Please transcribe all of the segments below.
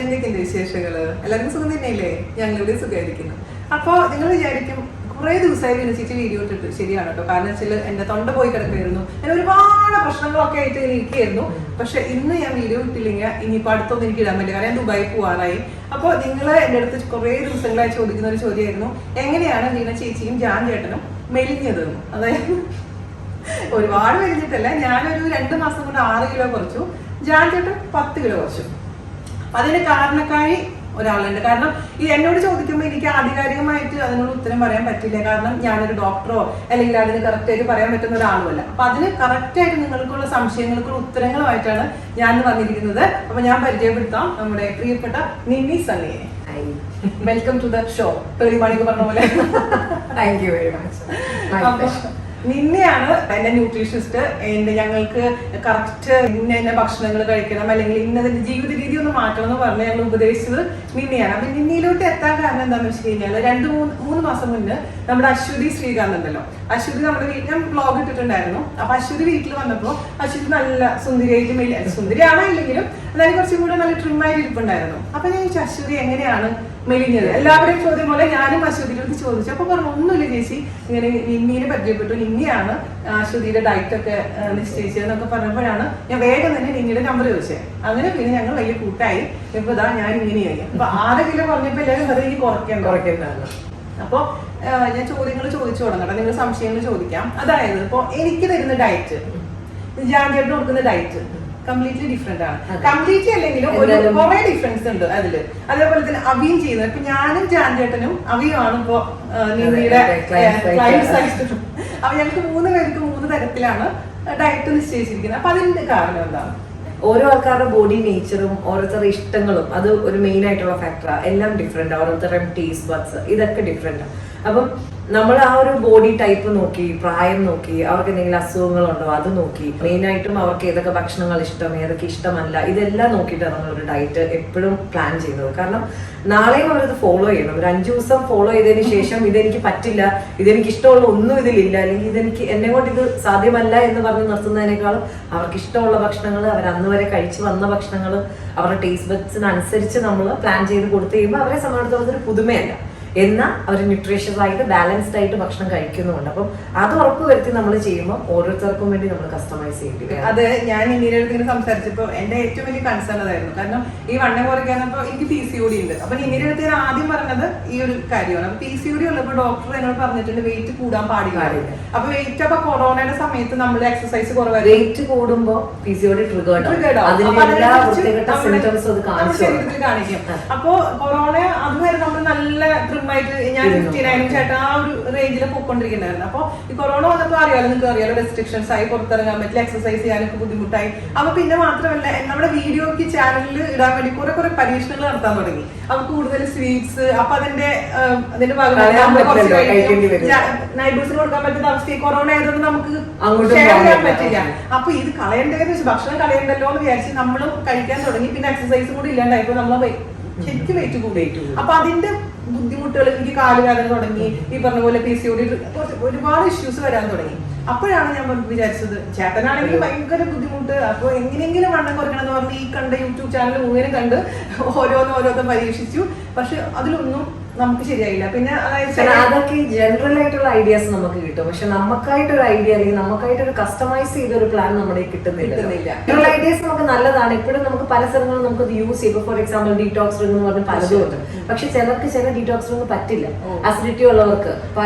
എന്തൊക്കെയുണ്ട് വിശേഷങ്ങള്? എല്ലാവർക്കും സുഖം തന്നെയല്ലേ? ഞങ്ങളുടെ സുഖമായിരിക്കുന്നു. അപ്പോൾ നിങ്ങൾ വിചാരിക്കും കുറേ ദിവസമായി വിളിച്ചിട്ട് വീഡിയോ ഇട്ടിട്ട്. ശരിയാണ് കേട്ടോ. കാരണം വെച്ചാൽ എന്റെ തൊണ്ട പോയി കിടക്കുമായിരുന്നു, ഞാൻ ഒരുപാട് പ്രശ്നങ്ങളൊക്കെ ആയിട്ട് ഇരിക്കുകയായിരുന്നു. പക്ഷെ ഇന്ന് ഞാൻ വീഡിയോ ഇട്ടില്ലെങ്കിൽ ഇനിയിപ്പോൾ അടുത്തൊന്നും എനിക്ക് ഇടാൻ പറ്റില്ല, കാരണം ഞാൻ ദുബായി പോകാനായി. അപ്പോൾ നിങ്ങൾ എൻ്റെ അടുത്ത് കുറേ ദിവസങ്ങളായി ചോദിക്കുന്ന ഒരു ചോദ്യമായിരുന്നു, എങ്ങനെയാണ് വീണ ചേച്ചിയും ജാൻ ചേട്ടനും മെലിഞ്ഞത്? അതായത് ഒരുപാട് മെലിഞ്ഞിട്ടല്ല, ഞാനൊരു 2 മാസം കൊണ്ട് 6 കിലോ കുറച്ചു, ജാൻ ചേട്ടൻ 10 കിലോ കുറച്ചു. അതിന് കാരണക്കാരി ഒരാളുണ്ട്. കാരണം ഈ എന്നോട് ചോദിക്കുമ്പോൾ എനിക്ക് ആധികാരികമായിട്ട് അതിനോട് ഉത്തരം പറയാൻ പറ്റില്ല, കാരണം ഞാനൊരു ഡോക്ടറോ അല്ലെങ്കിൽ അതിന് കറക്റ്റായിട്ട് പറയാൻ പറ്റുന്ന ഒരാളുമല്ല. അപ്പൊ അതിന് കറക്റ്റായിട്ട് നിങ്ങൾക്കുള്ള സംശയങ്ങൾക്കുള്ള ഉത്തരങ്ങളുമായിട്ടാണ് ഞാൻ വന്നിരിക്കുന്നത്. അപ്പൊ ഞാൻ പരിചയപ്പെടുത്താം നമ്മുടെ പ്രിയപ്പെട്ട നിന്നി സണ്ണിയെ. Welcome to the show. പെരുമാണിക്ക് പറഞ്ഞ പോലെ. Thank you very much. നിന്നെയാണ് എന്റെ ന്യൂട്രീഷനിസ്റ്റ്. ഞങ്ങൾക്ക് കറക്റ്റ് ഇന്ന ഭക്ഷണങ്ങൾ കഴിക്കണം, അല്ലെങ്കിൽ ഇന്നതിന്റെ ജീവിത രീതി ഒന്ന് മാറ്റണം എന്ന് പറഞ്ഞ് ഞങ്ങൾ ഉപദേശിച്ചത് നിന്നെയാണ്. അപ്പൊ നിന്നിയിലോട്ട് എത്താൻ കാരണം എന്താണെന്ന് വെച്ച് കഴിഞ്ഞാൽ 2-3 മാസം മുന്നേ നമ്മുടെ അശ്വതി ശ്രീകാന്ത് ഉണ്ടല്ലോ, അശ്വതി നമ്മുടെ വീട്ടിൽ ഞാൻ ബ്ലോഗ് ഇട്ടിട്ടുണ്ടായിരുന്നു. അപ്പൊ അശ്വതി വീട്ടിൽ വന്നപ്പോൾ അശ്വതി നല്ല സുന്ദരിയായിട്ട്, സുന്ദരിയാണോ ഇല്ലെങ്കിലും അതായത് കുറച്ചും കൂടെ നല്ല ട്രിമ്മായിട്ട് ഇരിപ്പുണ്ടായിരുന്നു. അപ്പൊ ഞാൻ ചോദിച്ചു അശ്വതി എങ്ങനെയാണ് മെലിഞ്ഞത്? എല്ലാവരുടെയും ചോദ്യം പോലെ ഞാനും അശ്വതിയോട് ചോദിച്ചു. അപ്പൊ പറഞ്ഞു ഒന്നുമില്ല ചേച്ചി, ഇങ്ങനെ നിന്നീനെ പരിചയപ്പെട്ടു, നിന്നെയാണ് അശ്വതിയുടെ ഡയറ്റ് ഒക്കെ നിശ്ചയിച്ചതെന്നൊക്കെ പറഞ്ഞപ്പോഴാണ് ഞാൻ വേഗം തന്നെ നിന്നിയുടെ നമ്പർ ചോദിച്ചത്. അങ്ങനെ പിന്നെ ഞങ്ങൾ വലിയ കൂട്ടായി. ഇപ്പൊ ഇതാ ഞാൻ ഇങ്ങനെയായി. അപ്പൊ 6 കിലോ പറഞ്ഞപ്പോ എല്ലാവരും അത് എനിക്ക് കുറയ്ക്കേണ്ടതാണ്. അപ്പൊ ഞാൻ ചോദ്യങ്ങൾ ചോദിച്ചു തുടങ്ങട്ടെ, നിങ്ങൾ സംശയങ്ങൾ ചോദിക്കാം. അതായത് ഇപ്പൊ എനിക്ക് തരുന്ന ഡയറ്റ്, ജാൻ ചേട്ടന് കൊടുക്കുന്ന ഡയറ്റ് കംപ്ലീറ്റ്ലി ഡിഫറെന്റ് ആണ്. കംപ്ലീറ്റ്ലി അല്ലെങ്കിലും ഒരു കുറെ ഡിഫറൻസ് ഉണ്ട് അതില്. അതേപോലെ തന്നെ അവിയും ചെയ്യുന്നത്, ഇപ്പൊ ഞാനും ജാൻ ചേട്ടനും അവിയുമാണ് ഇപ്പൊ നിന്നിയുടെ ക്ലയൻസ് ആയിട്ട്. അപ്പൊ ഞങ്ങൾക്ക് 3 പേർക്ക് 3 തരത്തിലാണ് ഡയറ്റ് നിശ്ചയിച്ചിരിക്കുന്നത്. അപ്പൊ അതിന്റെ കാരണം എന്താണ്? ഓരോ ആൾക്കാരുടെ ബോഡി നേച്ചറും ഓരോരുത്തരുടെ ഇഷ്ടങ്ങളും അത് ഒരു മെയിൻ ആയിട്ടുള്ള ഫാക്ടറാണ്. എല്ലാം ഡിഫറെന്റ്, ഓരോരുത്തരുടെ ടേസ്റ്റ് ബഡ്സ് ഇതൊക്കെ ഡിഫറെന്റ്. അപ്പം നമ്മൾ ആ ഒരു ബോഡി ടൈപ്പ് നോക്കി, പ്രായം നോക്കി, അവർക്ക് എന്തെങ്കിലും അസുഖങ്ങളുണ്ടോ അത് നോക്കി, മെയിനായിട്ടും അവർക്ക് ഏതൊക്കെ ഭക്ഷണങ്ങൾ ഇഷ്ടം, ഏതൊക്കെ ഇഷ്ടമല്ല, ഇതെല്ലാം നോക്കിയിട്ടാണ് നമ്മളൊരു ഡയറ്റ് എപ്പോഴും പ്ലാൻ ചെയ്യുന്നത്. കാരണം നാളെയും അവരത് ഫോളോ ചെയ്യണം. ഒരു 5 ദിവസം ഫോളോ ചെയ്തതിന് ശേഷം ഇതെനിക്ക് പറ്റില്ല, ഇതെനിക്ക് ഇഷ്ടമുള്ള ഒന്നും ഇതിലില്ല, അല്ലെങ്കിൽ ഇതെനിക്ക് എന്നെ കൊണ്ട് ഇത് സാധ്യമല്ല എന്ന് പറഞ്ഞ് നിർത്തുന്നതിനേക്കാളും അവർക്ക് ഇഷ്ടമുള്ള ഭക്ഷണങ്ങൾ, അവർ അന്ന് വരെ കഴിച്ചു വന്ന ഭക്ഷണങ്ങൾ, അവരുടെ ടേസ്റ്റ് ബഡ്സിനനുസരിച്ച് നമ്മൾ പ്ലാൻ ചെയ്ത് കൊടുത്തു കഴിയുമ്പോൾ അവരെ സംബന്ധിച്ചിടത്തോളം ഒരു പുതുമയല്ല, എന്നാൽ അവർ ന്യൂട്രീഷ്യസ് ആയിട്ട് ബാലൻസ്ഡ് ആയിട്ട് ഭക്ഷണം കഴിക്കുന്നുണ്ട്. അപ്പം അത് ഉറപ്പ് വരുത്തി നമ്മൾ ചെയ്യുമ്പോൾ ഓരോരുത്തർക്കും വേണ്ടി നമ്മൾ കസ്റ്റമൈസ് ചെയ്യേണ്ടി വരും. അത് ഞാൻ ഇന്നീടെ അടുത്ത് സംസാരിച്ചപ്പോൾ എന്റെ ഏറ്റവും വലിയ കൺസേൺ അതായിരുന്നു. കാരണം ഈ വണ്ണം കുറയ്ക്കാനപ്പോ എനിക്ക് PCOD ഉണ്ട്. അപ്പൊ ഇന്നീടെ അടുത്ത് ഞാൻ ആദ്യം പറഞ്ഞത് ഈ ഒരു കാര്യമാണ്. അപ്പൊ PCOD ഉള്ളപ്പോൾ ഡോക്ടർ എന്നോട് പറഞ്ഞിട്ടുണ്ട് വെയിറ്റ് കൂടാൻ പാടില്ല. അപ്പൊ വെയിറ്റ് അപ്പൊ കൊറോണയുടെ സമയത്ത് നമ്മൾ എക്സസൈസ് കുറവായിരുന്നു. വെയിറ്റ് കൂടുമ്പോൾ PCOD ട്രിഗേർഡ് കാണിക്കും. അപ്പൊ കൊറോണ അതുവരെ നമ്മൾ നല്ല ആയിട്ട് ഞാൻ 59 ചേട്ടാ ആ ഒരു റേഞ്ചിൽ പോയിക്കൊണ്ടിരിക്കുന്നുണ്ടായിരുന്നു. അപ്പൊ ഈ കൊറോണ വന്നപ്പോ നിങ്ങൾക്ക് അറിയാലോ റെസ്ട്രിക്ഷൻസ് ആയി, പുറത്തിറങ്ങാൻ പറ്റില്ല, എക്സസൈസ് ചെയ്യാനൊക്കെ ബുദ്ധിമുട്ടായി. അപ്പൊ പിന്നെ മാത്രമല്ല നമ്മുടെ വീഡിയോക്ക് ചാനലിൽ ഇടാൻ വേണ്ടി കുറെ പരീക്ഷണങ്ങൾ നടത്താൻ തുടങ്ങി. അപ്പൊ കൂടുതൽ സ്വീറ്റ്സ്, അപ്പൊ അതിന്റെ ഭാഗമായി നൈബേഴ്സിന് കൊടുക്കാൻ പറ്റുന്ന അവസ്ഥ കൊറോണ ആയതുകൊണ്ട് നമുക്ക് ഷെയർ ചെയ്യാൻ പറ്റില്ല. അപ്പൊ ഇത് കളയണ്ടേന്ന് വെച്ചാൽ ഭക്ഷണം കളയണ്ടല്ലോ എന്ന് വിചാരിച്ച് നമ്മളും കഴിക്കാൻ തുടങ്ങി. പിന്നെ എക്സസൈസും കൂടി ഇല്ലാണ്ടായപ്പോ നമ്മളെ ശരിക്കും വെയിറ്റ് കൂടി. അപ്പൊ അതിന്റെ ബുദ്ധിമുട്ടുകൾ, എനിക്ക് കാലുവേദന തുടങ്ങി, ഈ പറഞ്ഞ പോലെ PCOD ഒരുപാട് ഇഷ്യൂസ് വരാൻ തുടങ്ങി. അപ്പോഴാണ് ഞാൻ വിചാരിച്ചത് ചേട്ടനാണെങ്കിൽ ഭയങ്കര ബുദ്ധിമുട്ട്, അപ്പൊ എങ്ങനെയെങ്കിലും വണ്ണം കുറയ്ക്കണം എന്ന് പറഞ്ഞ് ഈ കണ്ട യൂട്യൂബ് ചാനൽ മുഴുവനും കണ്ട് ഓരോന്നും പരീക്ഷിച്ചു. പക്ഷെ അതിലൊന്നും നമുക്ക് ശരിയായില്ല. പിന്നെ അതൊക്കെ ജനറൽ ആയിട്ടുള്ള ഐഡിയാസ് നമുക്ക് കിട്ടും, പക്ഷെ നമുക്കായിട്ടൊരു ഐഡിയ അല്ലെങ്കിൽ നമുക്കായിട്ടൊരു കസ്റ്റമൈസ് ചെയ്ത ഒരു പ്ലാൻ നമ്മുടെ കിട്ടുന്നില്ല. ജനറൽ ഐഡിയാസ് നമുക്ക് നല്ലതാണ്, എപ്പോഴും നമുക്ക് പല സ്ഥലങ്ങളും നമുക്ക് യൂസ് ചെയ്യും. ഫോർ എക്സാമ്പിൾ ഡീടോക്സ് റിംഗ് എന്ന് പറഞ്ഞ പലതും ഉണ്ട്. പക്ഷെ ചിലർക്ക് ചില ഡീടോക്സ് റിംഗ് പറ്റില്ല. അസിഡിറ്റി ഉള്ളവർക്ക്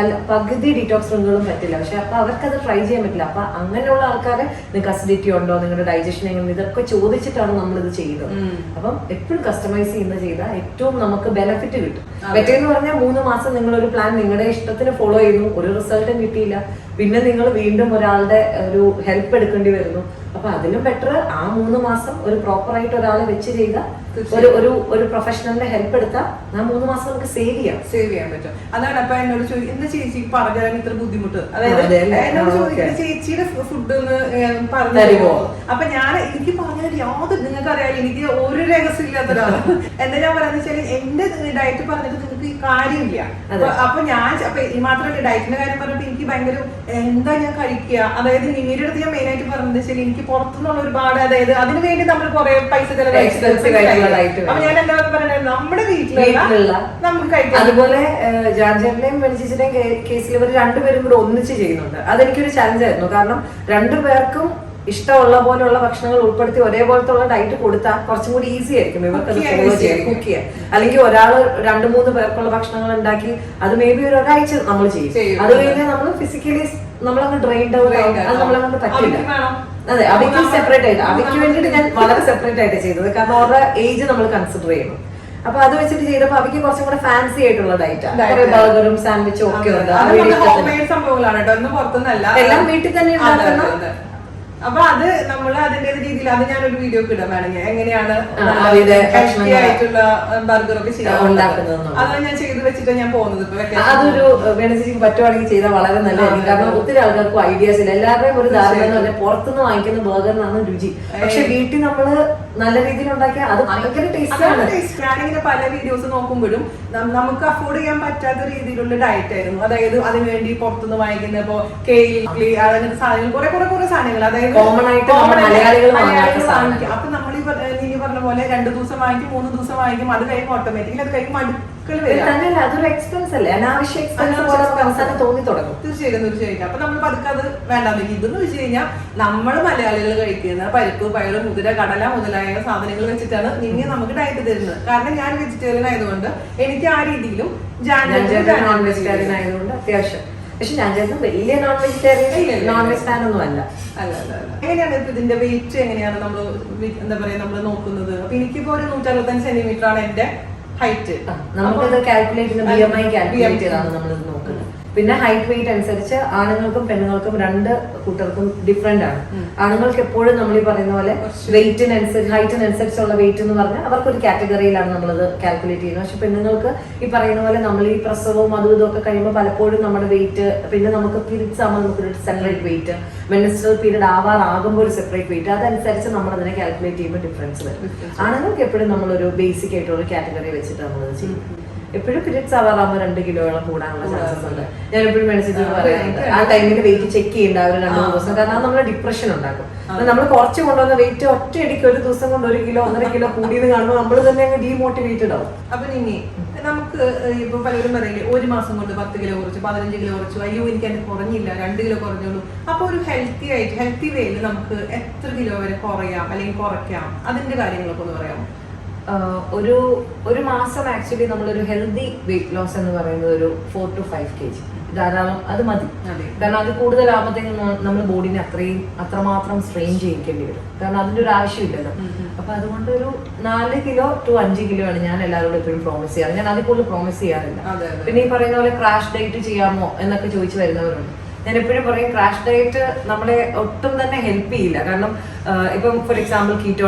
പകുതി ഡീടോക്സ് റിംഗുകളും പറ്റില്ല. പക്ഷെ അപ്പൊ അവർക്കത് ട്രൈ ചെയ്യാൻ പറ്റില്ല. അപ്പൊ അങ്ങനെയുള്ള ആൾക്കാരെ നിങ്ങൾക്ക് അസിഡിറ്റി ഉണ്ടോ, നിങ്ങളുടെ ഡൈജഷൻ എങ്ങനെ, ഇതൊക്കെ ചോദിച്ചിട്ടാണ് നമ്മളിത് ചെയ്യുന്നത്. അപ്പം എപ്പോഴും കസ്റ്റമൈസ് ചെയ്താൽ ഏറ്റവും നമുക്ക് ബെനിഫിറ്റ് കിട്ടും. എന്ന് പറഞ്ഞാൽ 3 മാസം നിങ്ങളൊരു പ്ലാൻ നിങ്ങളുടെ ഇഷ്ടത്തിന് ഫോളോ ചെയ്യുന്നു, ഒരു റിസൾട്ടും കിട്ടിയില്ല, പിന്നെ നിങ്ങൾ വീണ്ടും ഒരാളുടെ ഒരു ഹെൽപ്പ് എടുക്കേണ്ടി വരുന്നു. അപ്പൊ അതിലും ബെറ്റർ ആ 3 മാസം ഒരു പ്രോപ്പർ ആയിട്ട് ഒരാളെ വെച്ച് ചെയ്ത ഒരു പ്രൊഫഷണലിന്റെ ഹെൽപ്പ് എടുത്താൽ ആ 3 മാസം നമുക്ക് സേവ് ചെയ്യാൻ പറ്റും. അതാണ് അപ്പൊ എന്നോട് എന്താ ചേച്ചി പറഞ്ഞാൽ ഇത്ര ബുദ്ധിമുട്ട്, അതായത് എന്നോട് ചോദിക്കുന്നത് ചേച്ചിയുടെ ഫുഡ് ഒന്ന് പറഞ്ഞു തരുമോ? അപ്പൊ എനിക്ക് പറഞ്ഞാൽ യാതൊരു, നിങ്ങൾക്ക് അറിയാലോ എനിക്ക് ഒരു രഹസ്യം ഇല്ലാത്ത ഒരാളാണ്. എന്താ ഞാൻ പറയാന്ന് വെച്ചാൽ എന്റെ ഡയറ്റ് പറഞ്ഞിട്ട് നിങ്ങൾക്ക് കാര്യമില്ല. അപ്പൊ ഞാൻ മാത്രമല്ല ഡയറ്റിന്റെ കാര്യം പറഞ്ഞിട്ട് എനിക്ക് ഭയങ്കര എന്താ ഞാൻ കഴിക്കുക, അതായത് നിങ്ങളുടെ അടുത്ത് ഞാൻ മെയിൻ ആയിട്ട് പറഞ്ഞത് വെച്ചാൽ എനിക്ക് പുറത്തുനിന്നുള്ള ഒരുപാട്, അതായത് അതിനു വേണ്ടി നമ്മൾ കുറെ പൈസ ചിലവ് ഡയറ്റ് അപ്പൊ ഞാൻ എന്താ പറയുന്നത്, നമ്മുടെ വീട്ടിലുള്ള നമുക്ക് കഴിക്കാം. അതുപോലെ ജാൻജേട്ടന്റെയും വെളിച്ചേച്ചിന്റെയും കേസിൽ ഇവർ രണ്ടുപേരും കൂടെ ഒന്നിച്ച് ചെയ്യുന്നുണ്ട്. അതെനിക്കൊരു ചലഞ്ച് ആയിരുന്നു. കാരണം രണ്ടുപേർക്കും ഇഷ്ടമുള്ള പോലെയുള്ള ഭക്ഷണങ്ങൾ ഉൾപ്പെടുത്തി ഒരേപോലത്തെ ഉള്ള ഡയറ്റ് കൊടുത്താൽ കുറച്ചും കൂടി ഈസി ആയിരിക്കും ഇവർക്ക് അത് ഫോളോ ചെയ്യാൻ, കുക്ക് ചെയ്യാൻ. അല്ലെങ്കിൽ ഒരാള് 2-3 പേർക്കുള്ള ഭക്ഷണങ്ങൾ ഉണ്ടാക്കി അത് മേ ബി ഒരാഴ്ച നമ്മൾ ചെയ്യും. അത് കഴിഞ്ഞാൽ നമ്മൾ ഫിസിക്കലി നമ്മളങ്ങ് ഡ്രെയിൻഡ് ഔട്ട് ആവും. അത് നമ്മളങ്ങോട്ട് പറ്റില്ല. അതെ, അവയ്ക്ക് സെപ്പറേറ്റ് ആയിട്ട്, അവയ്ക്ക് വേണ്ടിയിട്ട് ഞാൻ വളരെ സെപ്പറേറ്റ് ആയിട്ട് ചെയ്തത്. കാരണം അവരുടെ ഏജ് നമ്മൾ കൺസിഡർ ചെയ്യണം. അപ്പൊ അത് വെച്ചിട്ട് ചെയ്തപ്പോ അവയ്ക്ക് കുറച്ചും കൂടെ ഫാൻസി ആയിട്ടുള്ള ഡയറ്റാണ്. ബർഗറും സാൻഡ്വിച്ചും ഒക്കെ ഉണ്ട്. എല്ലാം വീട്ടിൽ തന്നെ ഉണ്ടാക്കുന്ന. അപ്പൊ അത് നമ്മൾ അതിന്റെ രീതിയിൽ അത് ഞാനൊരു വീഡിയോ ഇടാൻ വേണമെങ്കിൽ എങ്ങനെയാണ് ആയിട്ടുള്ള ബർഗറൊക്കെ ഉണ്ടാക്കുന്നത് അതാണ് ഞാൻ ചെയ്ത് വെച്ചിട്ട് ഞാൻ പോകുന്നത്. അതൊരു വെനസ്ഡേക്ക് പറ്റുവാണെങ്കിൽ ചെയ്താൽ വളരെ നല്ലതായിരിക്കും. കാരണം ഒത്തിരി ആൾക്കാർക്ക് ഐഡിയാസ് ഇല്ല. എല്ലാവരുടെയും ഒരു ധാരണ എന്ന് പറഞ്ഞാൽ പുറത്തുനിന്ന് വാങ്ങിക്കുന്ന ബർഗറിനാണ് രുചി. പക്ഷെ വീട്ടിൽ നമ്മള് നല്ല രീതിയിൽ ഉണ്ടാക്കിയാൽ അത് ഭയങ്കര ടേസ്റ്റാണ്. ഞാനിങ്ങനെ പല വീഡിയോസ് നോക്കുമ്പോഴും നമുക്ക് അഫോർഡ് ചെയ്യാൻ പറ്റാത്ത രീതിയിലുള്ള ഡയറ്റ് ആയിരുന്നു. അതായത് അതിനുവേണ്ടി പുറത്തുനിന്ന് വാങ്ങിക്കുന്ന ഇപ്പൊ കേക്ക് അങ്ങനത്തെ സാധനങ്ങൾ കുറെ സാധനങ്ങൾ, അതായത് കോമൺ ആയിട്ട് മലയാളികൾ വാങ്ങിക്കും. അപ്പൊ നമ്മൾ നീ പറഞ്ഞ പോലെ 2 ദിവസം വാങ്ങിക്കും, 3 ദിവസം വാങ്ങിക്കും. അത് കഴിയുമ്പോൾ ഓട്ടോമാറ്റിക്കലി അത് കഴിയുമ്പോൾ മടുക്കൽ വരും. അതൊരു എക്സ്പെൻസ് അല്ലേ, അനാവശ്യ എക്സ്പെൻസ് അവസാനം തോന്നി തുടങ്ങും. തീർച്ചയായിട്ടും. അപ്പൊ നമ്മൾ പതുക്കെ അത് വേണ്ടാന്ന് വെക്കും. ഇതെന്ന് വെച്ച് കഴിഞ്ഞാൽ നമ്മൾ മലയാളികൾ കഴിക്കുന്ന പരിപ്പ്, പയറ്, മുതിര, കടല മുതലായ സാധനങ്ങൾ വെച്ചിട്ടാണ് നിന്നെ നമുക്ക് ഡയറ്റ് തരുന്നത്. കാരണം ഞാൻ വെജിറ്റേറിയൻ ആയതുകൊണ്ട് എനിക്ക് ആ രീതിയിലും നോൺ വെജിറ്റേറിയൻ ആയതുകൊണ്ട് അത്യാവശ്യം. പക്ഷെ ഞാൻ ചേട്ടൻ വലിയ non vegetarian non veg fan ഒന്നും അല്ല. എങ്ങനെയാണ് ഇപ്പൊ ഇതിന്റെ വെയിറ്റ് എങ്ങനെയാണ് നമ്മൾ എന്താ പറയാ നമ്മൾ നോക്കുന്നത്? അപ്പൊ എനിക്കിപ്പോ ഒരു 165 സെന്റിമീറ്റർ ആണ് എന്റെ ഹൈറ്റ്. നമുക്കത് കാൽക്കുലേറ്റ് ചെയ്യുന്ന BMI കാൽക്കുലേറ്റ് ചെയ്താണ് നമ്മൾ നോക്കുന്നത്. പിന്നെ ഹൈറ്റ് വെയിറ്റ് അനുസരിച്ച് ആണുങ്ങൾക്കും പെണ്ണുങ്ങൾക്കും 2 കൂട്ടർക്കും ഡിഫറെന്റ് ആണ്. ആണുങ്ങൾക്ക് എപ്പോഴും നമ്മൾ ഈ പറയുന്ന പോലെ വെയിറ്റിനനുസരിച്ച് ഹൈറ്റിനനുസരിച്ചുള്ള വെയിറ്റ് എന്ന് പറഞ്ഞാൽ അവർക്കൊരു കാറ്റഗറിയിലാണ് നമ്മളത് കാൽക്കുലേറ്റ് ചെയ്യുന്നത്. പക്ഷെ പെണ്ണുങ്ങൾക്ക് ഈ പറയുന്ന പോലെ നമ്മൾ ഈ പ്രസവവും അതും ഇതൊക്കെ കഴിയുമ്പോൾ പലപ്പോഴും നമ്മുടെ വെയിറ്റ്, പിന്നെ നമുക്ക് പീരീഡ്സ് ആകുമ്പോൾ നമുക്കൊരു സെപ്പറേറ്റ് വെയിറ്റ്, മെൻസ്ട്രൽ പീരീഡ് ആകുമ്പോൾ ഒരു സെപ്പറേറ്റ് വെയിറ്റ്, അതനുസരിച്ച് നമ്മൾ അതിനെ കാൽക്കുലേറ്റ് ചെയ്യുമ്പോൾ ഡിഫറൻസ് വരും. ആണുങ്ങൾക്ക് എപ്പോഴും നമ്മളൊരു ബേസിക് ആയിട്ടുള്ള കാറ്റഗറി വെച്ചിട്ട് നമ്മളത് ചെയ്യും. എപ്പോഴും പീരീഡ്സ് ആവാറാകുമ്പോൾ 2 കിലോയോളം കൂടാനുള്ള ചാൻസസ് ഉണ്ട്. ഞാൻ എപ്പോഴും മെഡിസിൻ പറയാറുണ്ട് ആ ടൈമിൽ വെയിറ്റ് ചെക്ക് ചെയ്യേണ്ട ഒരു 2-3 ദിവസം. കാരണം നമ്മൾ ഡിപ്രഷൻ ഉണ്ടാക്കും. നമ്മൾ കുറച്ച് കൊണ്ടുവന്ന വെയിറ്റ് ഒറ്റയടിക്ക് ഒരു ദിവസം കൊണ്ട് 1 കിലോ 1.5 കിലോ കൂടിയെന്ന് കാണുമ്പോൾ നമ്മൾ തന്നെ അങ്ങ് ഡീമോട്ടിവേറ്റഡ് ആവും. അപ്പൊ ഇനി നമുക്ക് ഇപ്പൊ പലരും പറയില്ലേ 1 മാസം കൊണ്ട് 10 കിലോ കുറച്ചു, 15 കിലോ കുറച്ചു, അയ്യോ എനിക്ക് അത് കുറഞ്ഞില്ല, 2 കിലോ കുറഞ്ഞോളൂ. അപ്പൊ ഒരു ഹെൽത്തി വേയിൽ നമുക്ക് എത്ര കിലോ വരെ കുറയാം അല്ലെങ്കിൽ കുറയ്ക്കാം? അതിന്റെ കാര്യങ്ങളൊക്കെ ഒന്ന് പറയാമോ? ഒരു മാസം ആക്ച്വലി നമ്മളൊരു ഹെൽത്തി വെയിറ്റ് ലോസ് എന്ന് പറയുന്നത് ഒരു 4 to 5 kg ധാരാളം, അത് മതി. കാരണം അത് കൂടുതലാകുമ്പോഴത്തേക്കും നമ്മൾ ബോഡിനെ അത്രമാത്രം സ്ട്രെയിൻ ചെയ്യിക്കേണ്ടി വരും. കാരണം അതിന്റെ ഒരു ആവശ്യമില്ലല്ലോ. അപ്പൊ അതുകൊണ്ട് ഒരു 4 കിലോ to 5 കിലോ ആണ് ഞാൻ എല്ലാവരോടും എപ്പോഴും പ്രോമിസ് ചെയ്യാറ്. ഞാൻ അതിൽ കൂടുതൽ പ്രോമിസ് ചെയ്യാറില്ല. പിന്നെ ഈ പറയുന്ന പോലെ ക്രാഷ് ഡയറ്റ് ചെയ്യാമോ എന്നൊക്കെ ചോദിച്ചു വരുന്നവരുണ്ട്. ഞാൻ എപ്പോഴും പറയും ക്രാഷ് ഡയറ്റ് നമ്മളെ ഒട്ടും തന്നെ ഹെൽപ്പ് ചെയ്യില്ല. കാരണം ഇപ്പം ഫോർ എക്സാമ്പിൾ കീറ്റോ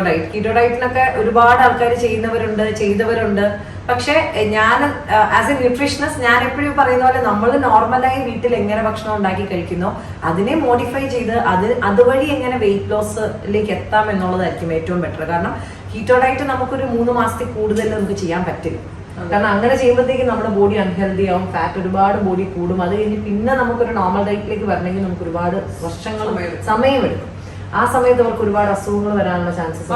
ഡയറ്റിനൊക്കെ ഒരുപാട് ആൾക്കാർ ചെയ്തവരുണ്ട്. പക്ഷെ ഞാൻ ആസ് എ ന്യൂട്രീഷനിസ്റ്റ് ഞാൻ എപ്പോഴും പറയുന്ന പോലെ നമ്മൾ നോർമലായി വീട്ടിൽ എങ്ങനെ ഭക്ഷണം ഉണ്ടാക്കി കഴിക്കുന്നോ അതിനെ മോഡിഫൈ ചെയ്ത് അതുവഴി എങ്ങനെ വെയിറ്റ് ലോസിലേക്ക് എത്താം എന്നുള്ളതായിരിക്കും ഏറ്റവും ബെറ്റർ. കാരണം കീറ്റോ ഡയറ്റ് നമുക്കൊരു 3 മാസത്തിൽ കൂടുതൽ നമുക്ക് ചെയ്യാൻ പറ്റില്ല. കാരണം അങ്ങനെ ചെയ്യുമ്പോഴത്തേക്ക് നമ്മുടെ ബോഡി അൺഹെൽത്തി ആവും, ഫാറ്റ് ഒരുപാട് ബോഡി കൂടും. അത് കഴിഞ്ഞ് പിന്നെ നമുക്കൊരു നോർമൽ ഡയറ്റിലേക്ക് വരണമെങ്കിൽ നമുക്ക് ഒരുപാട് വർഷങ്ങൾ സമയമെടുക്കും. ആ സമയത്ത് അവർക്ക് ഒരുപാട് അസുഖങ്ങൾ വരാനുള്ള ചാൻസസ്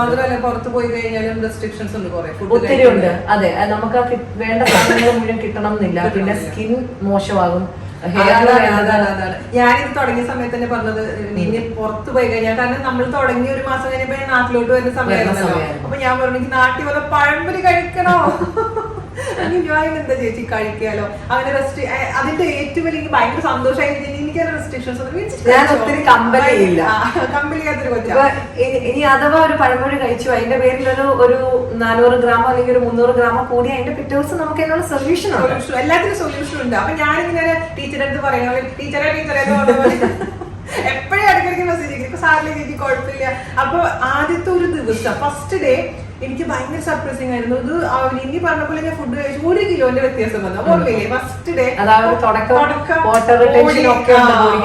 ഒത്തിരി ഉണ്ട്. അതെ, നമുക്ക് ആ വേണ്ട സാധനങ്ങൾ മുഴുവൻ കിട്ടണം എന്നില്ല. പിന്നെ സ്കിൻ മോശമാകും. ഞാനിത് തുടങ്ങിയ സമയത്ത് തന്നെ പറഞ്ഞത് നിന്നെ പുറത്ത് പോയി കഴിഞ്ഞാൽ, കാരണം നമ്മൾ തുടങ്ങി 1 മാസം കഴിഞ്ഞപ്പോ നാട്ടിലോട്ട് വരുന്ന സമയമായിരുന്നല്ലോ. അപ്പൊ ഞാൻ പറഞ്ഞു നാട്ടിൽ വന്ന പഴംപൊരി കഴിക്കണോ? ഞാൻ എന്താ ചേച്ചി കഴിക്കാലോ, അങ്ങനെ അതിന്റെ ഏറ്റവും വലിയ ഭയങ്കര സന്തോഷമായി. എനിക്ക് റെസ്ട്രിക്ഷൻസ് ഞാൻ ഒത്തിരി കമ്പലിയില്ല. ഇനി അഥവാ ഒരു പഴമൊഴി കഴിച്ചു അതിന്റെ പേരിൽ ഒരു 400 ഗ്രാമോ അല്ലെങ്കിൽ ഒരു 300 ഗ്രാമോ കൂടി അതിന്റെ പിറ്റേ ദിവസം നമുക്ക് അതിനുള്ള സൊല്യൂഷൻ ഉണ്ട്. എല്ലാത്തിനും സൊല്യൂഷൻ ഉണ്ട്. അപ്പൊ ഞാനിങ്ങനെ ടീച്ചറെ അടുത്ത് പറയുന്നത് ടീച്ചറെ എപ്പോഴും ഇടയ്ക്കിടയ്ക്ക് മെസ്സേജ് ഇപ്പൊ സാറിലെ ചേച്ചി കുഴപ്പമില്ല. അപ്പൊ ആദ്യത്തെ ഒരു ദിവസം ഫസ്റ്റ് ഡേ എനിക്ക് ഭയങ്കര സർപ്രൈസിങ് ആയിരുന്നു. ഇത് ഇനി പറഞ്ഞ പോലെ ഞാൻ ഫുഡ് കഴിച്ചു 1 കിലോന്റെ വ്യത്യാസം വന്നു. ഓർമ്മയില്ലേ ഫസ്റ്റ് ഡേ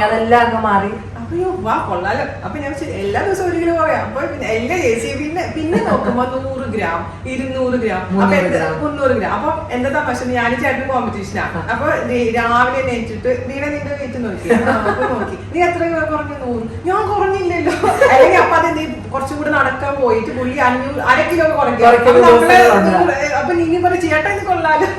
അതെല്ലാം അങ്ങ് മാറി. അപ്പൊ വാ കൊള്ളാലോ. അപ്പൊ ഞാൻ എല്ലാ ദിവസവും 1 കിലോ പറയാം. അപ്പൊ എല്ലാ ചേച്ചി പിന്നെ നോക്കുമ്പോ 100 ഗ്രാം 200 ഗ്രാം 300 ഗ്രാം. അപ്പൊ എന്താ തമാശ, ഞാൻ ചേട്ടൻ കോമ്പറ്റീഷനാണ്. അപ്പൊ രാവിലെ എണീറ്റിട്ട് നിന്റെ വെയിറ്റ് നോക്കി നീ എത്ര കുറഞ്ഞു? 100. ഞാൻ കുറഞ്ഞില്ലല്ലോ. അല്ലെങ്കിൽ അപ്പൊ അത് നീ കുറച്ചും കൂടെ നടക്കാൻ പോയിട്ട് പുള്ളി 1 കിലോ കുറയ്ക്കും. അപ്പൊ നിന്നി പറയും ചേട്ടാ ഇത് കൊള്ളാലോ.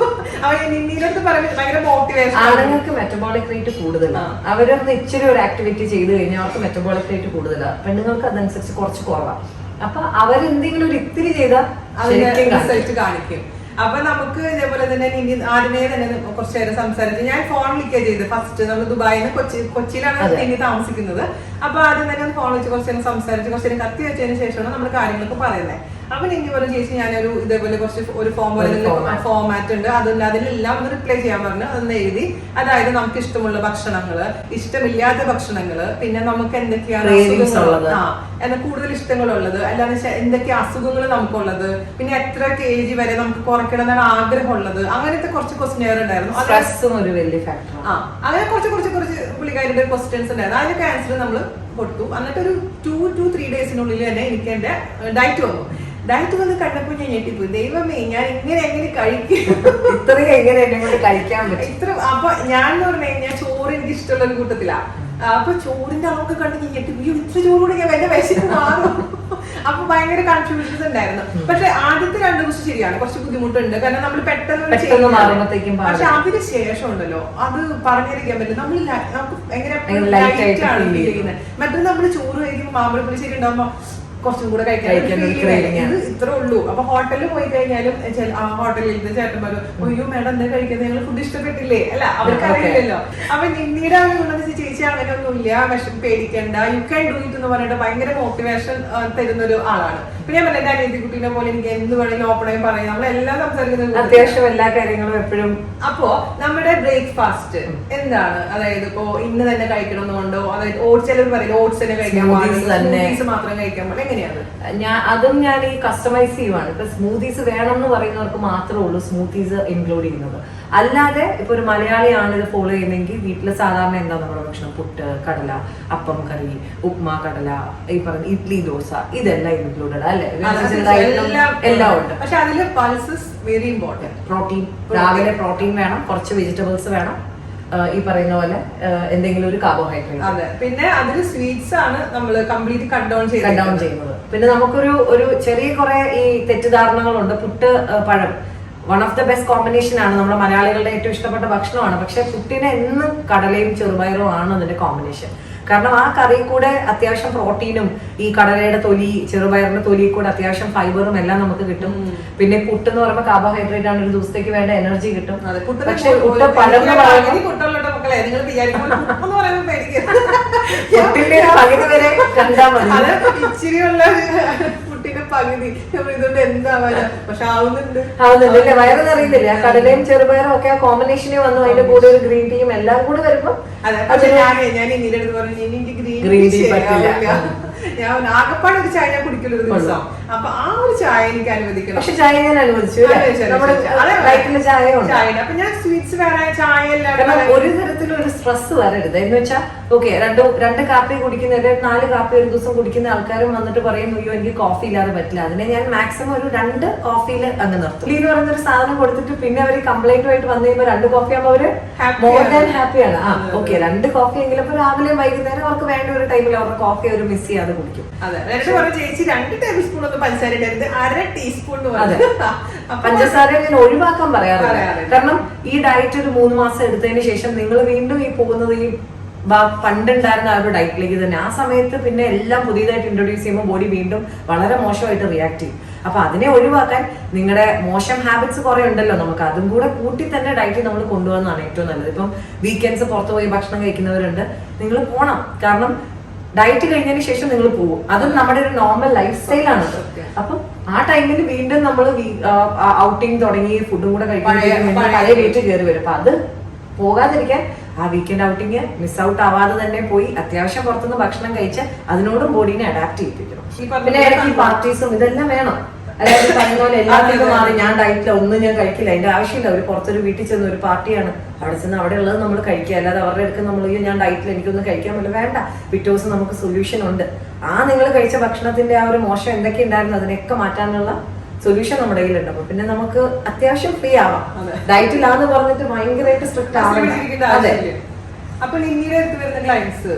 അവ നിന്നിനടുത്ത് പറയുന്നത് ഭയങ്കര മോട്ടിവേഷൻ. ആണുങ്ങൾക്ക് മെറ്റബോളിക് റേറ്റ് കൂടുതലാണ്. അവരൊന്ന് ഇച്ചിരി ഒരു ആക്ടിവിറ്റി ചെയ്ത് കഴിഞ്ഞാൽ അവർക്ക് മെറ്റബോളിക് റേറ്റ് കൂടുതലാണ്. പെണ്ണുങ്ങൾക്ക് അതനുസരിച്ച് കുറച്ച് കുറവാണ്. അപ്പൊ അവരെന്തെങ്കിലും ഒരു ഇത്തിരി ചെയ്താൽ റിസൾട്ട് കാണിക്കും. അപ്പൊ നമുക്ക് ഇതേപോലെ തന്നെ ആദ്യമേ തന്നെ കുറച്ചു നേരം സംസാരിച്ച് ഞാൻ ഫോൺ വിളിക്കുക ചെയ്ത്. ഫസ്റ്റ് നമ്മൾ ദുബായിന്ന് കൊച്ചിയിലാണ് ഇനി താമസിക്കുന്നത്. അപ്പൊ ആദ്യം തന്നെ ഫോൺ വിളിച്ച് കുറച്ചു നേരം സംസാരിച്ച് കുറച്ചു നേരം കത്തി വെച്ചതിന് ശേഷമാണ് നമ്മൾ കാര്യങ്ങളൊക്കെ പറയുന്നത്. അപ്പൊ എനിക്ക് പോലെ ചേച്ചി ഞാനൊരു ഇതേപോലെ ഒരു ഫോം പോലെ ഫോമാറ്റ് ഉണ്ട്, അതിലെല്ലാം ഒന്ന് റിപ്ലൈ ചെയ്യാൻ പറഞ്ഞു. അതൊന്ന് എഴുതി. അതായത് നമുക്ക് ഇഷ്ടമുള്ള ഭക്ഷണങ്ങള്, ഇഷ്ടമില്ലാത്ത ഭക്ഷണങ്ങള്, പിന്നെ നമുക്ക് എന്തൊക്കെയാണ് കൂടുതൽ ഇഷ്ടങ്ങളുള്ളത്, അല്ലാതെ എന്തൊക്കെ അസുഖങ്ങൾ നമുക്കുള്ളത്, പിന്നെ എത്ര kg വരെ നമുക്ക് കുറയ്ക്കണം എന്നാണ് ആഗ്രഹമുള്ളത്, അങ്ങനത്തെ കുറച്ച് ക്വസ്റ്റ്യൻ ഉണ്ടായിരുന്നു. അങ്ങനെ കുറച്ച് പുള്ളിക്കാരുടെ ക്വസ്റ്റ്യൻസ് ഉണ്ടായിരുന്നു. അതിനൊക്കെ ആൻസർ നമ്മൾ കൊടുത്തു. എന്നിട്ട് ഒരു 2 to 3 ഡേയ്സിനുള്ളിൽ തന്നെ എനിക്ക് എന്റെ ഡയറ്റ് വന്നു. ഡയറ്റ് വന്ന് കണ്ടപ്പോൾ ഞാൻ ഞെട്ടിപ്പോയി. ദൈവമേ, ഞാൻ എങ്ങനെ കഴിക്കും? ഇത്രയും എങ്ങനെ എന്നെ കൊണ്ട് കഴിക്കാൻ പറ്റും? അപ്പൊ ഞാൻ എന്ന് പറഞ്ഞു കഴിഞ്ഞാൽ ചോറ് എനിക്ക് ഇഷ്ടമുള്ള ഒരു കൂട്ടത്തിലാണ്. അപ്പൊ ചോറിന്റെ അളവൊക്കെ കണ്ട് ഞാൻ ഞെട്ടിപ്പോയി. ഇത്ര ചോറ് ഞാൻ എന്റെ വിശപ്പ് മാറും. അപ്പൊ ഭയങ്കര കൺഫ്യൂഷൻസ് ഉണ്ടായിരുന്നു. പക്ഷെ ആദ്യത്തെ 2 ദിവസം ശരിയാണ്, കുറച്ച് ബുദ്ധിമുട്ടുണ്ട്. കാരണം നമ്മൾ പെട്ടെന്ന് മാറുമ്പോഴത്തേക്കും. പക്ഷെ അതിന് ശേഷം ഉണ്ടല്ലോ, അത് പറഞ്ഞിരിക്കാൻ പറ്റില്ല. നമുക്ക് ഭയങ്കര ലൈറ്റ് ആണ് ഫീൽ ചെയ്യുന്നത്. മറ്റൊന്ന് നമ്മള് ചോറ് കഴിക്കുമ്പോൾ മാമ്പഴപ്പുളിശ്ശേരി ഉണ്ടാകുമ്പോ കുറച്ചും കൂടെ കഴിക്കാൻ ഇത് ഇത്രേ ഉള്ളൂ. അപ്പൊ ഹോട്ടലിൽ പോയി കഴിഞ്ഞാലും ഹോട്ടലിൽ ചേട്ടൻ പറയും, അയ്യോ മേഡം എന്താ കഴിക്കുന്നത്, ഞങ്ങൾ ഫുഡ് ഇഷ്ടപ്പെട്ടില്ലേ? അല്ല, അവർക്ക് അറിയില്ലല്ലോ. അപ്പൊ നിന്നീടെ ഉള്ളത് ചേച്ചി അങ്ങനെ ഒന്നുമില്ല, വിഷം പേടിക്കണ്ട, യു ക്യാൻ ഡു ഇറ്റ് എന്ന് പറഞ്ഞിട്ട് ഭയങ്കര മോട്ടിവേഷൻ തരുന്ന ഒരു ആളാണ്. പിന്നെ ഞാൻ പറഞ്ഞ എന്റെ അനിയത്തിക്കുട്ടീനെ പോലെ എനിക്ക് എന്ത് വേണമെങ്കിലും ഓപ്പണായി പറയും. നമ്മളെല്ലാം സംസാരിക്കുന്നത് അത്യാവശ്യം എല്ലാ കാര്യങ്ങളും എപ്പോഴും. അപ്പോ നമ്മുടെ ബ്രേക്ക്ഫാസ്റ്റ് എന്താണ്? അതായത് ഇപ്പോ ഇന്ന് തന്നെ കഴിക്കണം എന്നുണ്ടോ? അതായത് ഓട്സ്, ചിലർ പറയും ഓട്സ് തന്നെ കഴിക്കാൻ പാടില്ല, മാത്രം കഴിക്കാൻ പാടില്ല. ഞാൻ ഈ കസ്റ്റമൈസ് ചെയ്യുവാണ്. ഇപ്പൊ സ്മൂത്തീസ് വേണം എന്ന് പറയുന്നവർക്ക് മാത്രമേ ഉള്ളൂ സ്മൂത്തീസ് ഇൻക്ലൂഡ് ചെയ്യുന്നത്. അല്ലാതെ ഇപ്പൊ ഒരു മലയാളിയാണ് ഇത് ഫോളോ ചെയ്യുന്നെങ്കിൽ വീട്ടില് സാധാരണ എന്താ നമ്മുടെ ഭക്ഷണം, പുട്ട്, കടല, അപ്പം, കറി, ഉപ്മാ, കടല, ഈ പറഞ്ഞ ഇഡ്ലി, ദോശ, ഇതെല്ലാം ഇൻക്ലൂഡഡ് അല്ലെ? എല്ലാം ഉണ്ട്. പക്ഷെ അതില് പൾസസ് വെരി ഇമ്പോർട്ടന്റ്. പ്രോട്ടീൻ, രാവിലെ പ്രോട്ടീൻ വേണം, കുറച്ച് വെജിറ്റബിൾസ് വേണം, ഈ പറയുന്ന പോലെ എന്തെങ്കിലും ഒരു കാർബോഹൈഡ്രേറ്റ്. അതെ, പിന്നെ അതിൽ സ്വീറ്റ്സ് ആണ് നമ്മൾ കംപ്ലീറ്റ് കട്ട് ഡൗൺ ചെയ്യുന്നത്. പിന്നെ നമുക്കൊരു ചെറിയ കുറെ ഈ തെറ്റിദ്ധാരണകളുണ്ട്. പുട്ട്, പഴം one of the best combination ആണ്, നമ്മുടെ മലയാളികളുടെ ഏറ്റവും ഇഷ്ടപ്പെട്ട ഭക്ഷണമാണ്. പക്ഷെ പുട്ടിന് എന്നും കടലയും ചെറുപയറും ആണ് അതിന്റെ കോമ്പിനേഷൻ. കാരണം ആ കറി കൂടെ അത്യാവശ്യം പ്രോട്ടീനും ഈ കടലയുടെ തൊലി, ചെറുപയറിന്റെ തൊലി കൂടെ അത്യാവശ്യം ഫൈബറും എല്ലാം നമുക്ക് കിട്ടും. പിന്നെ പുട്ട് എന്ന് പറയുമ്പോൾ കാർബോഹൈഡ്രേറ്റ് ആണ്, ഒരു ദിവസത്തേക്ക് വേണ്ട എനർജി കിട്ടും. പക്ഷെ പുട്ട് പഴം പുട്ടിന്റെ പകുതി വരെ കണ്ടാൽ മതി. ഇച്ചിരിയുള്ള പുട്ടിന്റെ പകുതി ഇതുകൊണ്ട് എന്താവാനാ? പക്ഷെ ആവുന്നുണ്ട്. വയറൊന്നും അറിയുന്നില്ല. കടലയും ചെറുപയറും ഒക്കെ ആ കോമ്പിനേഷനെ വന്നു, അതിന്റെ കൂടെ ഒരു ഗ്രീൻ ടീയും എല്ലാം കൂടെ വരുമ്പോ ഞാൻ ഇന്നലെ അടുത്ത് പറഞ്ഞു എനിക്ക് ഗ്രീൻ ടീ പറ്റില്ല. ഞാൻ ആകപ്പാട് ഒരു ചായ ഞാൻ കുടിക്കലൊരു ദിവസം. അപ്പൊ ആ ഒരു ചായ എനിക്ക് അനുവദിക്കണം. പക്ഷെ ചായ ഞാൻ അനുവദിച്ചു. അപ്പൊ ഞാൻ സ്വീറ്റ്സ് വേറെ ചായ എല്ലാം ഒരു തരത്തിലും ഒരു സ്ട്രെസ് വരരുത്. എന്ന് വെച്ചാൽ ഓക്കെ, രണ്ട് കാപ്പി കുടിക്കുന്ന 4 കാപ്പി ഒരു ദിവസം കുടിക്കുന്ന ആൾക്കാരും വന്നിട്ട് പറയും അയ്യോ എനിക്ക് കോഫി ഇല്ലാതെ പറ്റില്ല. അതിനെ ഞാൻ മാക്സിമം ഒരു 2 കോഫിയിൽ അങ്ങ് നിർത്തും. എന്ന് പറയുന്നൊരു സാധനം കൊടുത്തിട്ട് പിന്നെ അവർ കംപ്ലൈന്റുമായിട്ട് വന്നു കഴിയുമ്പോൾ 2 കോഫി ആകുമ്പോൾ അവര് മോർ ദാൻ ഹാപ്പിയാണ്. ഓക്കെ, 2 കോഫി എങ്കിലും ഇപ്പൊ രാവിലെയും വൈകുന്നേരം അവർക്ക് വേണ്ട ഒരു ടൈമിൽ അവരുടെ കോഫി അവർ മിസ് ചെയ്യാതെ കുടിക്കും. ചേച്ചി 2 ടേബിൾ സ്പൂൺ ഒന്നും പഞ്ചസാര ഇടരുത്, 1/2 ടീസ്പൂൺ. പഞ്ചസാര ഞാൻ ഒഴിവാക്കാൻ പറയാറില്ല. കാരണം ഈ ഡയറ്റ് ഒരു 3 മാസം എടുത്തതിന് ശേഷം നിങ്ങൾ വീണ്ടും ഈ പോകുന്നത് ഈ പണ്ടുണ്ടായിരുന്ന ആ ഒരു ഡയറ്റിലേക്ക് തന്നെ. ആ സമയത്ത് പിന്നെ എല്ലാം പുതിയതായിട്ട് ഇൻട്രൊഡ്യൂസ് ചെയ്യുമ്പോൾ ബോഡി വീണ്ടും വളരെ മോശമായിട്ട് റിയാക്ട് ചെയ്യും. അപ്പൊ അതിനെ ഒഴിവാക്കാൻ നിങ്ങളുടെ മോശം ഹാബിറ്റ്സ് കുറെ ഉണ്ടല്ലോ, നമുക്ക് അതും കൂടെ കൂട്ടി തന്നെ ഡയറ്റ് നമ്മൾ കൊണ്ടുപോകുന്നതാണ് ഏറ്റവും നല്ലത്. ഇപ്പം വീക്കെൻഡ്സ് പുറത്തു പോയി ഭക്ഷണം കഴിക്കുന്നവരുണ്ട്, നിങ്ങൾ പോണം. കാരണം ഡയറ്റ് കഴിഞ്ഞതിന് ശേഷം നിങ്ങൾ പോകും, അതും നമ്മുടെ ഒരു നോർമൽ ലൈഫ് സ്റ്റൈലാണ്. അപ്പം ആ ടൈമിൽ വീണ്ടും നമ്മൾ ഔട്ടിങ് തുടങ്ങി ഫുഡും കൂടെ കഴിക്കാൻ പഴയ വെയിറ്റ് കയറി വരും. അപ്പൊ അത് പോകാതിരിക്കാൻ ആ വീക്കെൻഡ് ഔട്ടിങ് മിസ് ഔട്ട് ആവാതെ തന്നെ പോയി അത്യാവശ്യം പുറത്തുനിന്ന് ഭക്ഷണം കഴിച്ച് അതിനോടും ബോഡീനെ അഡാപ്റ്റ് ചെയ്യിപ്പിക്കണം. പിന്നെ ഇടയ്ക്ക് പാർട്ടീസും ഇതെല്ലാം വേണം. അതായത് പറയുന്ന പോലെ എല്ലാത്തിനും മാറി ഞാൻ ഡയറ്റില്ല, ഒന്നും ഞാൻ കഴിക്കില്ല, അതിന്റെ ആവശ്യമില്ല. ഒരു പുറത്തൊരു വീട്ടിൽ ചെന്ന് ഒരു പാർട്ടിയാണ്, അവിടെ ചെന്ന് അവിടെ ഉള്ളത് നമ്മൾ കഴിക്കുക, അല്ലാതെ അവരുടെ അടുത്ത് നമ്മൾ ഞാൻ ഡയറ്റിൽ എനിക്കൊന്നും കഴിക്കാൻ പറ്റില്ല, വേണ്ട. പിറ്റേ ദിവസം നമുക്ക് സൊല്യൂഷൻ ഉണ്ട്. നിങ്ങൾ കഴിച്ച ഭക്ഷണത്തിന്റെ ആ ഒരു മോശം എന്തൊക്കെ ഉണ്ടായിരുന്നു അതിനെയൊക്കെ മാറ്റാനുള്ള സൊല്യൂഷൻ നമ്മുടെ കയ്യിലുണ്ട്. അപ്പൊ പിന്നെ നമുക്ക് അത്യാവശ്യം ഫ്രീ ആവാം. ഡയറ്റിലാന്ന് പറഞ്ഞിട്ട് ഭയങ്കരമായിട്ട് സ്ട്രിക്റ്റ് ആവണം. അതെ. അപ്പൊ നിങ്ങളുടെ അടുത്ത് വരുന്ന ക്ലയൻസ്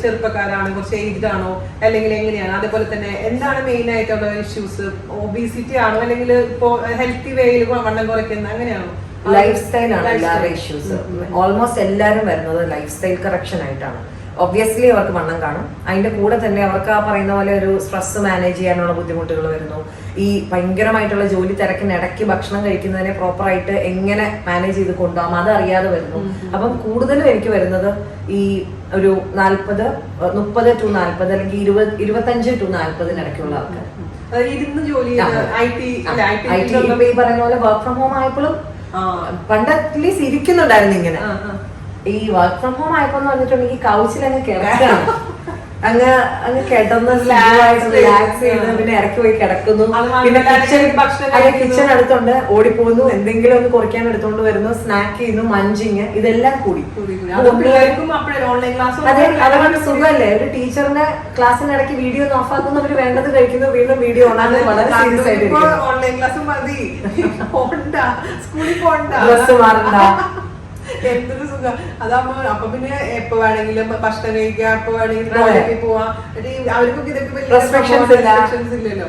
ചെറുപ്പക്കാരാണ്, കുറച്ച് ഏജ്ഡ് ആണോ, അല്ലെങ്കിൽ എങ്ങനെയാണ്? അതേപോലെ തന്നെ എന്താണ് മെയിൻ ആയിട്ടുള്ള ഇഷ്യൂസ്? ഒബീസിറ്റി ആണോ, അല്ലെങ്കിൽ ഇപ്പോ ഹെൽത്തി വേയിൽ വണ്ണം കുറയ്ക്കുന്ന അങ്ങനെയാണോ? ലൈഫ് സ്റ്റൈൽ ആണ് എല്ലാവരുടെ ഇഷ്യൂസ്. ഓൾമോസ്റ്റ് എല്ലാവരും വരുന്നത് ലൈഫ് സ്റ്റൈൽ കറക്ഷൻ ആയിട്ടാണ്. ഒബ്വിയസ്ലി അവർക്ക് വണ്ണം കാണും, അതിന്റെ കൂടെ തന്നെ അവർക്ക് ആ പറയുന്ന പോലെ ഒരു സ്ട്രെസ് മാനേജ് ചെയ്യാനുള്ള ബുദ്ധിമുട്ടുകൾ വരുന്നു. ഈ ഭയങ്കരമായിട്ടുള്ള ജോലി തിരക്കിനിടയ്ക്ക് ഭക്ഷണം കഴിക്കുന്നതിനെ പ്രോപ്പറായിട്ട് എങ്ങനെ മാനേജ് ചെയ്ത് കൊണ്ടുപോകാം അതറിയാതെ വരുന്നു. അപ്പം കൂടുതലും എനിക്ക് വരുന്നത് ഈ ഒരു 30 to 40 അല്ലെങ്കിൽ 25 to 40 ഇടയ്ക്കുള്ള ആൾക്കാർ. ഈ പറയുന്ന പോലെ വർക്ക് ഫ്രം ഹോം ആയപ്പോഴും പണ്ട് അറ്റ്ലീസ്റ്റ് ഇരിക്കുന്നുണ്ടായിരുന്നു ഇങ്ങനെ. ഈ വർക്ക് ഫ്രം ഹോം ആയപ്പോ എന്ന് പറഞ്ഞിട്ടുണ്ടെങ്കിൽ കൗച്ചിൽ അങ്ങ് കിടക്കാണ്, അങ്ങ് കിടന്ന് റിലാക്സ് ചെയ്ത് പിന്നെ ഇറക്കി പോയി കിടക്കുന്നു. പിന്നെ കിച്ചൺ അടുത്തുണ്ട്, ഓടിപ്പോകുന്നു, എന്തെങ്കിലും ഒന്ന് കുറയ്ക്കാൻ എടുത്തോണ്ട് വരുന്നു, സ്നാക്ക് ചെയ്യുന്നു, മഞ്ചിങ്, ഇതെല്ലാം കൂടി. അതെ, അതുകൊണ്ട് സുഖമല്ലേ? ഒരു ടീച്ചറിന്റെ ക്ലാസ്സിനിടയ്ക്ക് വീഡിയോ ഒന്ന് ഓഫ് ആക്കുന്നു, അവര് വേണ്ടത് കഴിക്കുന്നു, വീണ്ടും വീഡിയോ ഓണാകുന്നു, വളരെ സീരിയസ് ആയിട്ട് ഡ്രസ് മാറണ്ട. എന്തൊരു സുഖം അതാകുമ്പോ. അപ്പൊ പിന്നെ എപ്പോ വേണമെങ്കിലും ഭക്ഷണം കഴിക്കാം, എപ്പോ വേണമെങ്കിലും പോവാം. അവർക്കൊക്കെ ഇതൊക്കെ ഇല്ലല്ലോ.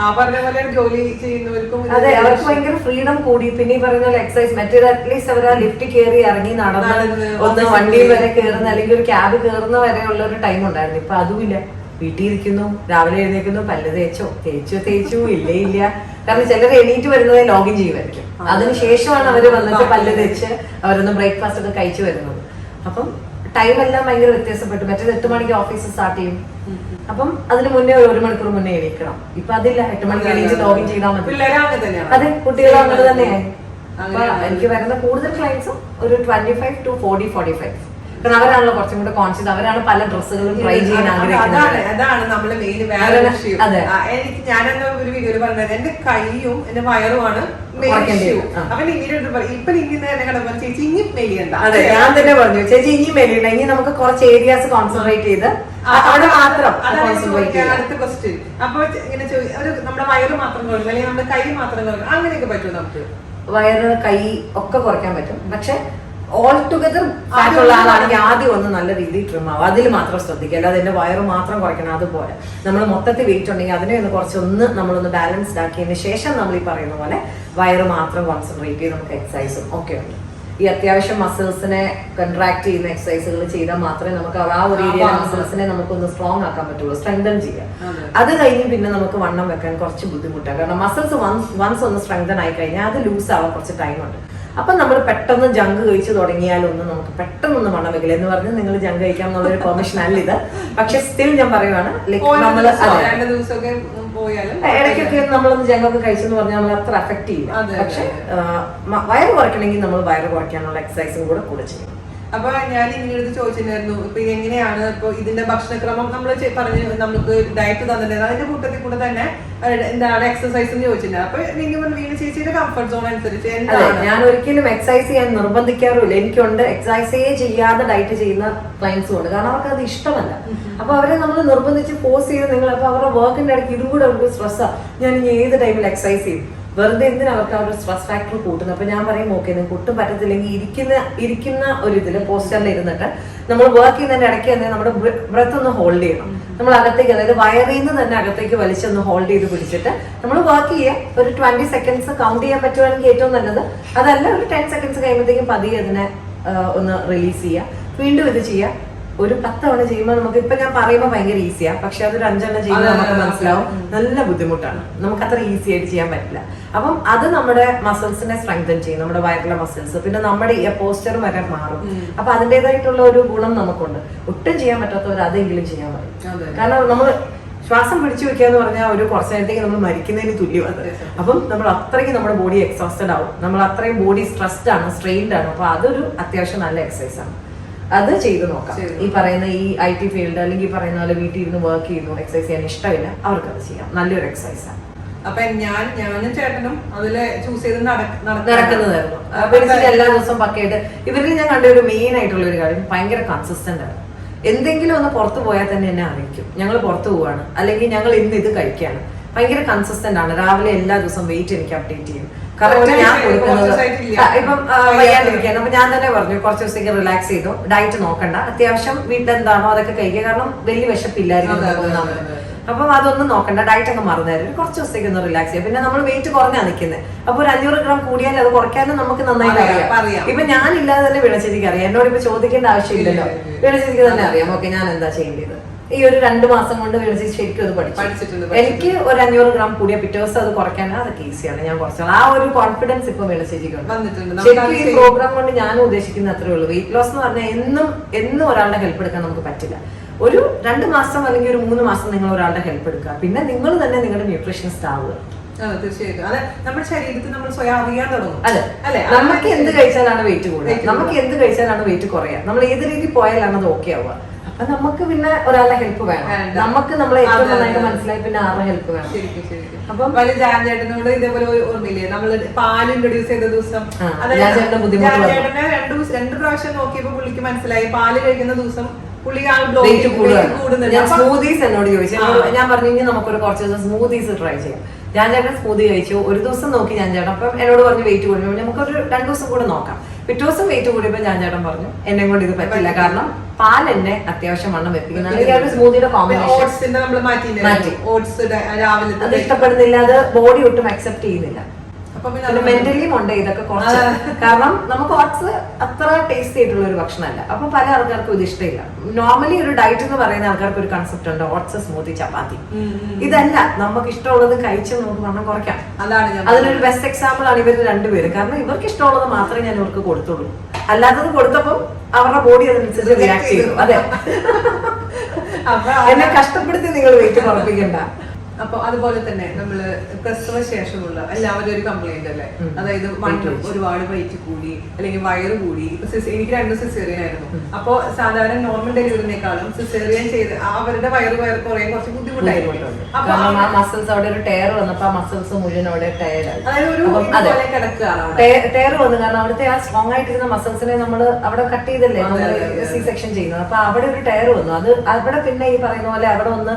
ആ പറഞ്ഞ പോലെ ജോലി ചെയ്യുന്നവർക്കും അതെ, അവർക്ക് ഭയങ്കര ഫ്രീഡം കൂടി. പിന്നെ ഈ പറയുന്ന പോലെ എക്സസൈസ്, മറ്റേത് അറ്റ്ലീസ്റ്റ് അവർ ആ ലിഫ്റ്റ് കയറി ഇറങ്ങി നടന്ന് ഒന്ന് വണ്ടിയിൽ വരെ കയറുന്ന അല്ലെങ്കിൽ ഒരു ക്യാബ് കയറുന്ന വരെ ഉള്ള ഒരു ടൈം ഉണ്ടായിരുന്നു. ഇപ്പൊ അതുമില്ല. വീട്ടിൽ ഇരിക്കുന്നു, രാവിലെ എഴുന്നേക്കുന്നു, പല്ല് തേച്ചു ഇല്ല. കാരണം ചിലർ എണീറ്റ് വരുന്നത് ലോഗിൻ ചെയ്യുമായിരിക്കും, അതിനുശേഷമാണ് അവര് വന്നിട്ട് പല്ല് തേച്ച് അവരൊന്ന് ബ്രേക്ക്ഫാസ്റ്റ് ഒക്കെ കഴിച്ചു വരുന്നത്. അപ്പം ടൈം എല്ലാം ഭയങ്കര വ്യത്യാസപ്പെട്ടു. മറ്റേത് 8 മണിക്ക് ഓഫീസ് സ്റ്റാർട്ട് ചെയ്യും, അപ്പം അതിന് മുന്നേ 1 മണിക്കൂർ മുന്നേ എണീക്കണം. ഇപ്പൊ അതില്ല, 8 മണിക്ക് എണീച്ച് ലോഗിൻ ചെയ്താൽ മതി. അതെ, കുട്ടികളും അങ്ങനെ തന്നെയായി. അപ്പൊ എനിക്ക് വരുന്ന കൂടുതൽ ക്ലയൻസും ഒരു 25 to 40-45. കാരണം അവരാണല്ലോ കുറച്ചും കൂടെ കോൺഷ്യസ്, അവരാണ് പല ഡ്രസ്സുകളും ട്രൈ ചെയ്യാൻ ആഗ്രഹിക്കുന്നത്. അതാണ് നമ്മള് മെയിൻ വേറെ വിഷയം. എനിക്ക് ഞാനെന്താ ഒരു വീഡിയോയിൽ പറഞ്ഞത്, എന്റെ കൈയും എന്റെ വയറുമാണ് അപ്പൊ ഇപ്പൊ നിന്നെ ചേച്ചി ഇനി മെലിയണ്ട. അതെ, ഞാൻ തന്നെ പറഞ്ഞു ചേച്ചി ഇനി മെലിയണ്ട, ഇനി നമുക്ക് കുറച്ച് ഏരിയാസ് കോൺസെൻട്രേറ്റ് ചെയ്ത് അവിടെ മാത്രം. അടുത്ത ക്വസ്റ്റ്യൻ. അപ്പൊ ഇങ്ങനെ നമ്മുടെ വയറ് മാത്രം കുറയ്ക്കും അല്ലെങ്കിൽ നമ്മുടെ കൈ മാത്രം കുറയ്ക്കും, അങ്ങനെയൊക്കെ പറ്റുമോ? നമുക്ക് വയറ് കൈ ഒക്കെ കുറയ്ക്കാൻ പറ്റും, പക്ഷെ ഓൾ ടുഗദർ ഫാറ്റുള്ള ആളാണെങ്കിൽ ആദ്യം ഒന്ന് നല്ല രീതിയിൽ ട്രിം ആവും, അതിൽ മാത്രം ശ്രദ്ധിക്കുക. അല്ലാതെ എന്റെ വയറ് മാത്രം കുറയ്ക്കണം അതുപോലെ. നമ്മൾ മൊത്തത്തിൽ വെയിറ്റ് ഉണ്ടെങ്കിൽ അതിനെ ഒന്ന് കുറച്ചൊന്ന് നമ്മളൊന്ന് ബാലൻസ്ഡ് ആക്കിയതിന് ശേഷം നമ്മൾ ഈ പറയുന്ന പോലെ വയറ് മാത്രം കോൺസെൻട്രേറ്റ് ചെയ്ത് നമുക്ക് എക്സസൈസും ഒക്കെ ഉണ്ട്. ഈ അത്യാവശ്യം മസിൽസിനെ കൺട്രാക്ട് ചെയ്യുന്ന എക്സസൈസുകൾ ചെയ്താൽ മാത്രമേ നമുക്ക് ആ ഒരു ഏരിയയിലെ മസിൽസിനെ നമുക്കൊന്ന് സ്ട്രോങ് ആക്കാൻ പറ്റുള്ളൂ, സ്ട്രെങ്തൻ ചെയ്യാം. അത് കഴിഞ്ഞ് പിന്നെ നമുക്ക് വണ്ണം വെക്കാൻ കുറച്ച് ബുദ്ധിമുട്ടാണ്. കാരണം മസിൽസ് വൺസ് ഒന്ന് സ്ട്രെങ്തൻ ആയി കഴിഞ്ഞാൽ അത് ലൂസ് ആവാൻ കുറച്ച് ടൈമുണ്ട്. അപ്പൊ നമ്മൾ പെട്ടെന്ന് ജങ്ക് കഴിച്ചു തുടങ്ങിയാലൊന്നും നമുക്ക് പെട്ടെന്നൊന്നും വണ്ണം വെക്കില്ല എന്ന് പറഞ്ഞ് നിങ്ങൾ ജങ്ക് കഴിക്കാം എന്നുള്ളൊരു പെർമിഷൻ അല്ല ഇത്. പക്ഷെ സ്റ്റിൽ ഞാൻ പറയുവാണ്, നമ്മൾ ഇടയ്ക്കൊക്കെ നമ്മളൊന്ന് ജങ്കൊക്കെ കഴിച്ചെന്ന് പറഞ്ഞാൽ നമ്മൾ അത്ര അഫക്ട് ചെയ്യില്ല. പക്ഷെ വയറ് കുറയ്ക്കണമെങ്കിൽ നമ്മൾ വയറ് കുറയ്ക്കാനുള്ള എക്സസൈസും കൂടെ ചെയ്യും. അപ്പൊ ഞാൻ ഇങ്ങനെ ചോദിച്ചിട്ടുണ്ടായിരുന്നു, ഇപ്പൊ എങ്ങനെയാണ് ഇപ്പൊ ഇതിന്റെ ഭക്ഷണക്രമം നമ്മൾ പറഞ്ഞ് നമുക്ക് ഡയറ്റ് തന്നിട്ടുണ്ടായിരുന്നു, അതിന്റെ കൂട്ടത്തിൽ കൂടെ തന്നെ എന്താണ് എക്സസൈസ് എന്ന് ചോദിച്ചിട്ടുണ്ട്. അപ്പൊ വീണ്ടും ചേച്ചിയുടെ കംഫർട്ട് സോൺ അനുസരിച്ച് ഞാൻ ഒരിക്കലും എക്സസൈസ് ചെയ്യാൻ നിർബന്ധിക്കാറുമില്ല. എനിക്കുണ്ട് എക്സസൈസേ ചെയ്യാതെ ഡയറ്റ് ചെയ്യുന്ന ക്ലയൻസും ഉണ്ട്, കാരണം അവർക്ക് അത് ഇഷ്ടമല്ല. അപ്പൊ അവരെ നമ്മൾ നിർബന്ധിച്ച് ഫോഴ്സ് ചെയ്ത് നിങ്ങൾ അപ്പൊ അവരുടെ വർക്കിന്റെ ഇടയ്ക്ക് ഇതും കൂടെ അവർക്ക് സ്ട്രെസ്സാണ്. ഞാൻ ഇനി ഏത് ടൈമിൽ എക്സസൈസ് ചെയ്യും, വെറുതെ എന്തിനാ അവർക്ക് ആ ഒരു സ്ട്രെസ് ഫാക്ടർ കൂട്ടുന്നത്. അപ്പൊ ഞാൻ പറയും, ഓക്കെ നിങ്ങൾക്ക് ഒട്ടും പറ്റത്തില്ലെങ്കിൽ ഇരിക്കുന്ന ഒരു ഇതില് പോസ്റ്ററിൽ ഇരുന്നിട്ട് നമ്മൾ വർക്ക് ചെയ്യുന്നതിന്റെ ഇടയ്ക്ക് തന്നെ നമ്മുടെ ബ്രെത്ത് ഒന്ന് ഹോൾഡ് ചെയ്യണം. നമ്മൾ അകത്തേക്ക്, അതായത് വയറിൽ നിന്ന് തന്നെ അകത്തേക്ക് വലിച്ചൊന്ന് ഹോൾഡ് ചെയ്ത് പിടിച്ചിട്ട് നമ്മൾ വർക്ക് ചെയ്യുക. ഒരു 20 സെക്കൻഡ്സ് കൗണ്ട് ചെയ്യാൻ പറ്റുവാണെങ്കിൽ ഏറ്റവും നല്ലത്. അതല്ല, ഒരു 10 സെക്കൻഡ്സ് കഴിയുമ്പോഴത്തേക്കും പതിയെ അതിനെ ഒന്ന് റിലീസ് ചെയ്യുക. വീണ്ടും ഇത് ചെയ്യുക. ഒരു 10 തവണ ചെയ്യുമ്പോൾ നമുക്ക് ഇപ്പൊ ഞാൻ പറയുമ്പോൾ ഭയങ്കര ഈസിയാണ്, പക്ഷെ അതൊരു 5 എണ്ണം ചെയ്യുമ്പോൾ നമുക്ക് മനസ്സിലാവും നല്ല ബുദ്ധിമുട്ടാണ്, നമുക്ക് അത്ര ഈസി ആയിട്ട് ചെയ്യാൻ പറ്റില്ല. അപ്പം അത് നമ്മുടെ മസിൽസിനെ സ്ട്രെങ്തൻ ചെയ്യും, നമ്മുടെ വയറിലെ മസിൽസ്. പിന്നെ നമ്മുടെ ഈ പോസ്റ്റർ വരെ മാറും. അപ്പൊ അതിൻ്റെതായിട്ടുള്ള ഒരു ഗുണം നമുക്കുണ്ട്. ഒട്ടും ചെയ്യാൻ പറ്റാത്തവർ അതെങ്കിലും ചെയ്യാൻ പറ്റും. കാരണം നമ്മൾ ശ്വാസം പിടിച്ചു വെക്കുക എന്ന് പറഞ്ഞാൽ ഒരു കുറച്ച് നേരത്തേക്ക് നമ്മൾ മരിക്കുന്നതിന് തുല്യമാണ്. അപ്പം നമ്മൾ അത്രയ്ക്ക് നമ്മുടെ ബോഡി എക്സോസ്റ്റഡ് ആവും, നമ്മൾ അത്രയും ബോഡി സ്ട്രെസ്ഡ് ആണ്, സ്ട്രെയിൻഡ് ആണ്. അപ്പൊ അതൊരു അത്യാവശ്യം നല്ല എക്സസൈസ് ആണ്, അത് ചെയ്ത് നോക്കാം. ഈ പറയുന്ന ഈ IT ഫീൽഡ് അല്ലെങ്കിൽ ഈ പറയുന്ന പോലെ വീട്ടിൽ ഇരുന്ന് വർക്ക് ചെയ്യുന്നു, എക്സസൈസ് ചെയ്യാൻ ഇഷ്ടമില്ല, അവർക്കത് ചെയ്യാം. നല്ലൊരു എക്സസൈസ് ആണ്. അപ്പൊ ഞാനും ചേട്ടനും അതില് ചൂസ് ചെയ്ത് നടക്കുന്നതായിരുന്നു. അപ്പൊ എല്ലാ ദിവസവും പക്കയായിട്ട് ഇവരിൽ ഞാൻ കണ്ട ഒരു മെയിൻ ആയിട്ടുള്ള ഒരു കാര്യം ഭയങ്കര കൺസിസ്റ്റന്റ് ആണ്. എന്തെങ്കിലും ഒന്ന് പുറത്തു പോയാൽ തന്നെ എന്നെ അറിയിക്കും ഞങ്ങൾ പുറത്തു പോവാണ്, അല്ലെങ്കിൽ ഞങ്ങൾ ഇന്ന് ഇത് കഴിക്കാണ്. ഭയങ്കര കൺസിസ്റ്റന്റ് ആണ്. രാവിലെ എല്ലാ ദിവസവും വെയിറ്റ് എനിക്ക് അപ്ഡേറ്റ് ചെയ്യും. കറക്റ്റ് ഞാൻ കൊടുക്കുന്നത് ഇപ്പം വയ്യാണ്ടിരിക്കുകയാണ്. അപ്പൊ ഞാൻ തന്നെ പറഞ്ഞു കുറച്ച് ദിവസത്തേക്ക് റിലാക്സ് ചെയ്തു, ഡയറ്റ് നോക്കണ്ട, അത്യാവശ്യം വീട്ടിലെന്താണോ അതൊക്കെ കഴിക്കുക. കാരണം വലിയ വിശപ്പില്ലായിരുന്നു. അപ്പം അതൊന്നും നോക്കണ്ട, ഡയറ്റ് അങ്ങ് മറന്നായിരുന്നു. കുറച്ച് ദിവസത്തേക്ക് ഒന്ന് റിലാക്സ് ചെയ്യാം. പിന്നെ നമ്മൾ വെയിറ്റ് കുറഞ്ഞാണ് നിൽക്കുന്നത്. അപ്പൊ ഒരു 500 ഗ്രാം കൂടിയാൽ അത് കുറയ്ക്കാനും നമുക്ക് നന്നായിട്ട് അറിയാം. ഇപ്പൊ ഞാനില്ലാതെ തന്നെ വീണച്ചേച്ചിക്ക് അറിയാം. എന്നോട് ഇപ്പൊ ചോദിക്കേണ്ട ആവശ്യമില്ലല്ലോ, വീണച്ചേച്ചിക്ക് തന്നെ അറിയാം. ഓക്കെ, ഞാൻ എന്താ ചെയ്യേണ്ടത്. ഈ ഒരു 2 മാസം കൊണ്ട് വീണച്ചേച്ചി ശരിക്കും അത് പഠിച്ചിട്ടുണ്ട്. എനിക്ക് ഒരു 500 ഗ്രാം കൂടിയ പിറ്റേ ദിവസം അത് കുറയ്ക്കാൻ അതൊക്കെ ഈസിയാണ്. ഞാൻ കുറച്ചാൽ ആ ഒരു കോൺഫിഡൻസ് ഇപ്പൊ വീണച്ചേച്ചിക്ക് ഉണ്ട്. ശരിക്കും ഈ പ്രോഗ്രാം കൊണ്ട് ഞാനും ഉദ്ദേശിക്കുന്ന അത്രേ ഉള്ളൂ. വെയിറ്റ് ലോസ് എന്ന് പറഞ്ഞാൽ എന്നും ഒരാളുടെ ഹെൽപ്പ് എടുക്കാൻ നമുക്ക് പറ്റില്ല. ഒരു 2 മാസം അല്ലെങ്കിൽ ഒരു 3 മാസം നിങ്ങൾ ഒരാളുടെ ഹെൽപ്പ് എടുക്കുക, പിന്നെ നിങ്ങൾ തന്നെ നിങ്ങളുടെ ന്യൂട്രീഷനിസ്റ്റ് ആവുക. തീർച്ചയായിട്ടും അതെ, നമ്മുടെ ശരീരത്തിൽ നമ്മൾ സ്വയം അറിയാൻ തുടങ്ങും. അല്ലെ, നമുക്ക് എന്ത് കഴിച്ചാലാണ് വെയിറ്റ് കൂടുക, നമുക്ക് എന്ത് കഴിച്ചാലാണ് വെയിറ്റ് കുറയുക, നമ്മൾ ഏത് രീതിയിൽ പോയാലാണ് അത് ഓക്കെ ആവുക. അപ്പൊ നമുക്ക് പിന്നെ ഒരാളുടെ ഹെൽപ്പ് വേണം. നമുക്ക് നമ്മളെ ഏറ്റവും നന്നായിട്ട് മനസ്സിലായി പിന്നെ ആരുടെ ഹെൽപ്പ് വേണം. അപ്പം വലിയ ജാൻചേട്ടനോട് ഇതേപോലെ ഓർമ്മയില്ലേ, നമ്മള് പാല് ഇൻട്രൊഡ്യൂസ് ചെയ്ത ദിവസം ജാൻചേട്ടനെ 2 പ്രാവശ്യം നോക്കിയപ്പോ പുള്ളിക്ക് മനസ്സിലായി പാല് കഴിക്കുന്ന ദിവസം ഞാൻ സ്മൂത്തീസ് എന്നോട് ചോദിച്ചു. ഞാൻ പറഞ്ഞു ഇനി നമുക്കൊരു കുറച്ച് ദിവസം സ്മൂത്തീസ് ട്രൈ ചെയ്യാം. ഞാൻ ചേട്ടൻ സ്മൂത്തി കഴിച്ചു, ഒരു ദിവസം നോക്കി ഞാൻ ചേട്ടൻ. അപ്പം എന്നോട് പറഞ്ഞു വെയിറ്റ് കൂടുമ്പോൾ നമുക്കൊരു 2 ദിവസം കൂടെ നോക്കാം. പിറ്റേ ദിവസം വെയിറ്റ് കൂടിയപ്പോൾ ഞാൻ ചേട്ടൻ പറഞ്ഞു എന്നെ കൊണ്ട് ഇത് പറ്റില്ല, കാരണം പാൽ എന്നെ അത്യാവശ്യം വണ്ണം വെപ്പിക്കുന്ന സ്മൂത്തിയുടെ കോമ്പിനേഷൻ അത് ഇഷ്ടപ്പെടുന്നില്ല, അത് ബോഡി ഒട്ടും അക്സെപ്റ്റ് ചെയ്യുന്നില്ല. മെന്റലിയും ഉണ്ട് ഇതൊക്കെ കുറച്ച്. കാരണം നമുക്ക് ഓട്സ് അത്ര ടേസ്റ്റി ആയിട്ടുള്ള ഒരു ഭക്ഷണമല്ല. അപ്പൊ പല ആൾക്കാർക്കും ഇത് ഇഷ്ടമില്ല. നോർമലി ഒരു ഡയറ്റ് എന്ന് പറയുന്ന ആൾക്കാർക്ക് ഒരു കൺസെപ്റ്റ് ഉണ്ട്, ഓട്സ്, സ്മൂത്തി, ചപ്പാത്തി. ഇതല്ല, നമുക്ക് ഇഷ്ടമുള്ളത് കഴിച്ച് നമുക്ക് വണ്ണം കുറയ്ക്കാം. അതിനൊരു ബെസ്റ്റ് എക്സാമ്പിൾ ആണ് ഇവർ 2 പേരും. കാരണം ഇവർക്ക് ഇഷ്ടമുള്ളത് മാത്രമേ ഞാൻ ഇവർക്ക് കൊടുത്തുള്ളൂ. അല്ലാത്തത് കൊടുത്തപ്പോൾ അവരുടെ ബോഡി അതിനനുസരിച്ച് റിയാക്ട് ചെയ്തു. അതെ, എന്നെ കഷ്ടപ്പെടുത്തി നിങ്ങൾ വെയിറ്റ് കുറപ്പിക്കണ്ട. അപ്പൊ അതുപോലെ തന്നെ നമ്മള് പ്രസവ ശേഷമുള്ള എല്ലാവരും ഒരു കംപ്ലൈന്റ് അല്ലേ, അതായത് വണ്ണം ഒരുപാട് വെയിറ്റ് കൂടി അല്ലെങ്കിൽ വയറ് കൂടി. എനിക്ക് 2 സിസേറിയൻ ആയിരുന്നു. അപ്പൊ സാധാരണ നോർമൽ ഡെലിവറിനേക്കാളും സിസേറിയൻ ചെയ്ത് അവരുടെ വയറ് കുറയാൻ കുറച്ച് ബുദ്ധിമുട്ടായിരുന്നു. അപ്പൊ ആ മസിൽസ് അവിടെ ഒരു ടയർ വന്നപ്പോ ആ മസിൽസ് മുഴുവൻ അവിടെ ടയർഡായി. അതായത് ഒരു കിടക്കുകയാണ് ടയർ വന്നു. കാരണം അവിടുത്തെ ആ സ്ട്രോങ് ആയിട്ടിരുന്ന മസിൽസിനെ നമ്മൾ അവിടെ കട്ട് ചെയ്തല്ലേ സി സെക്ഷൻ ചെയ്യുന്നത്. അപ്പൊ അവിടെ ഒരു ടയർ വന്നു. അത് അവിടെ പിന്നെ ഈ പറയുന്ന പോലെ അവിടെ ഒന്ന്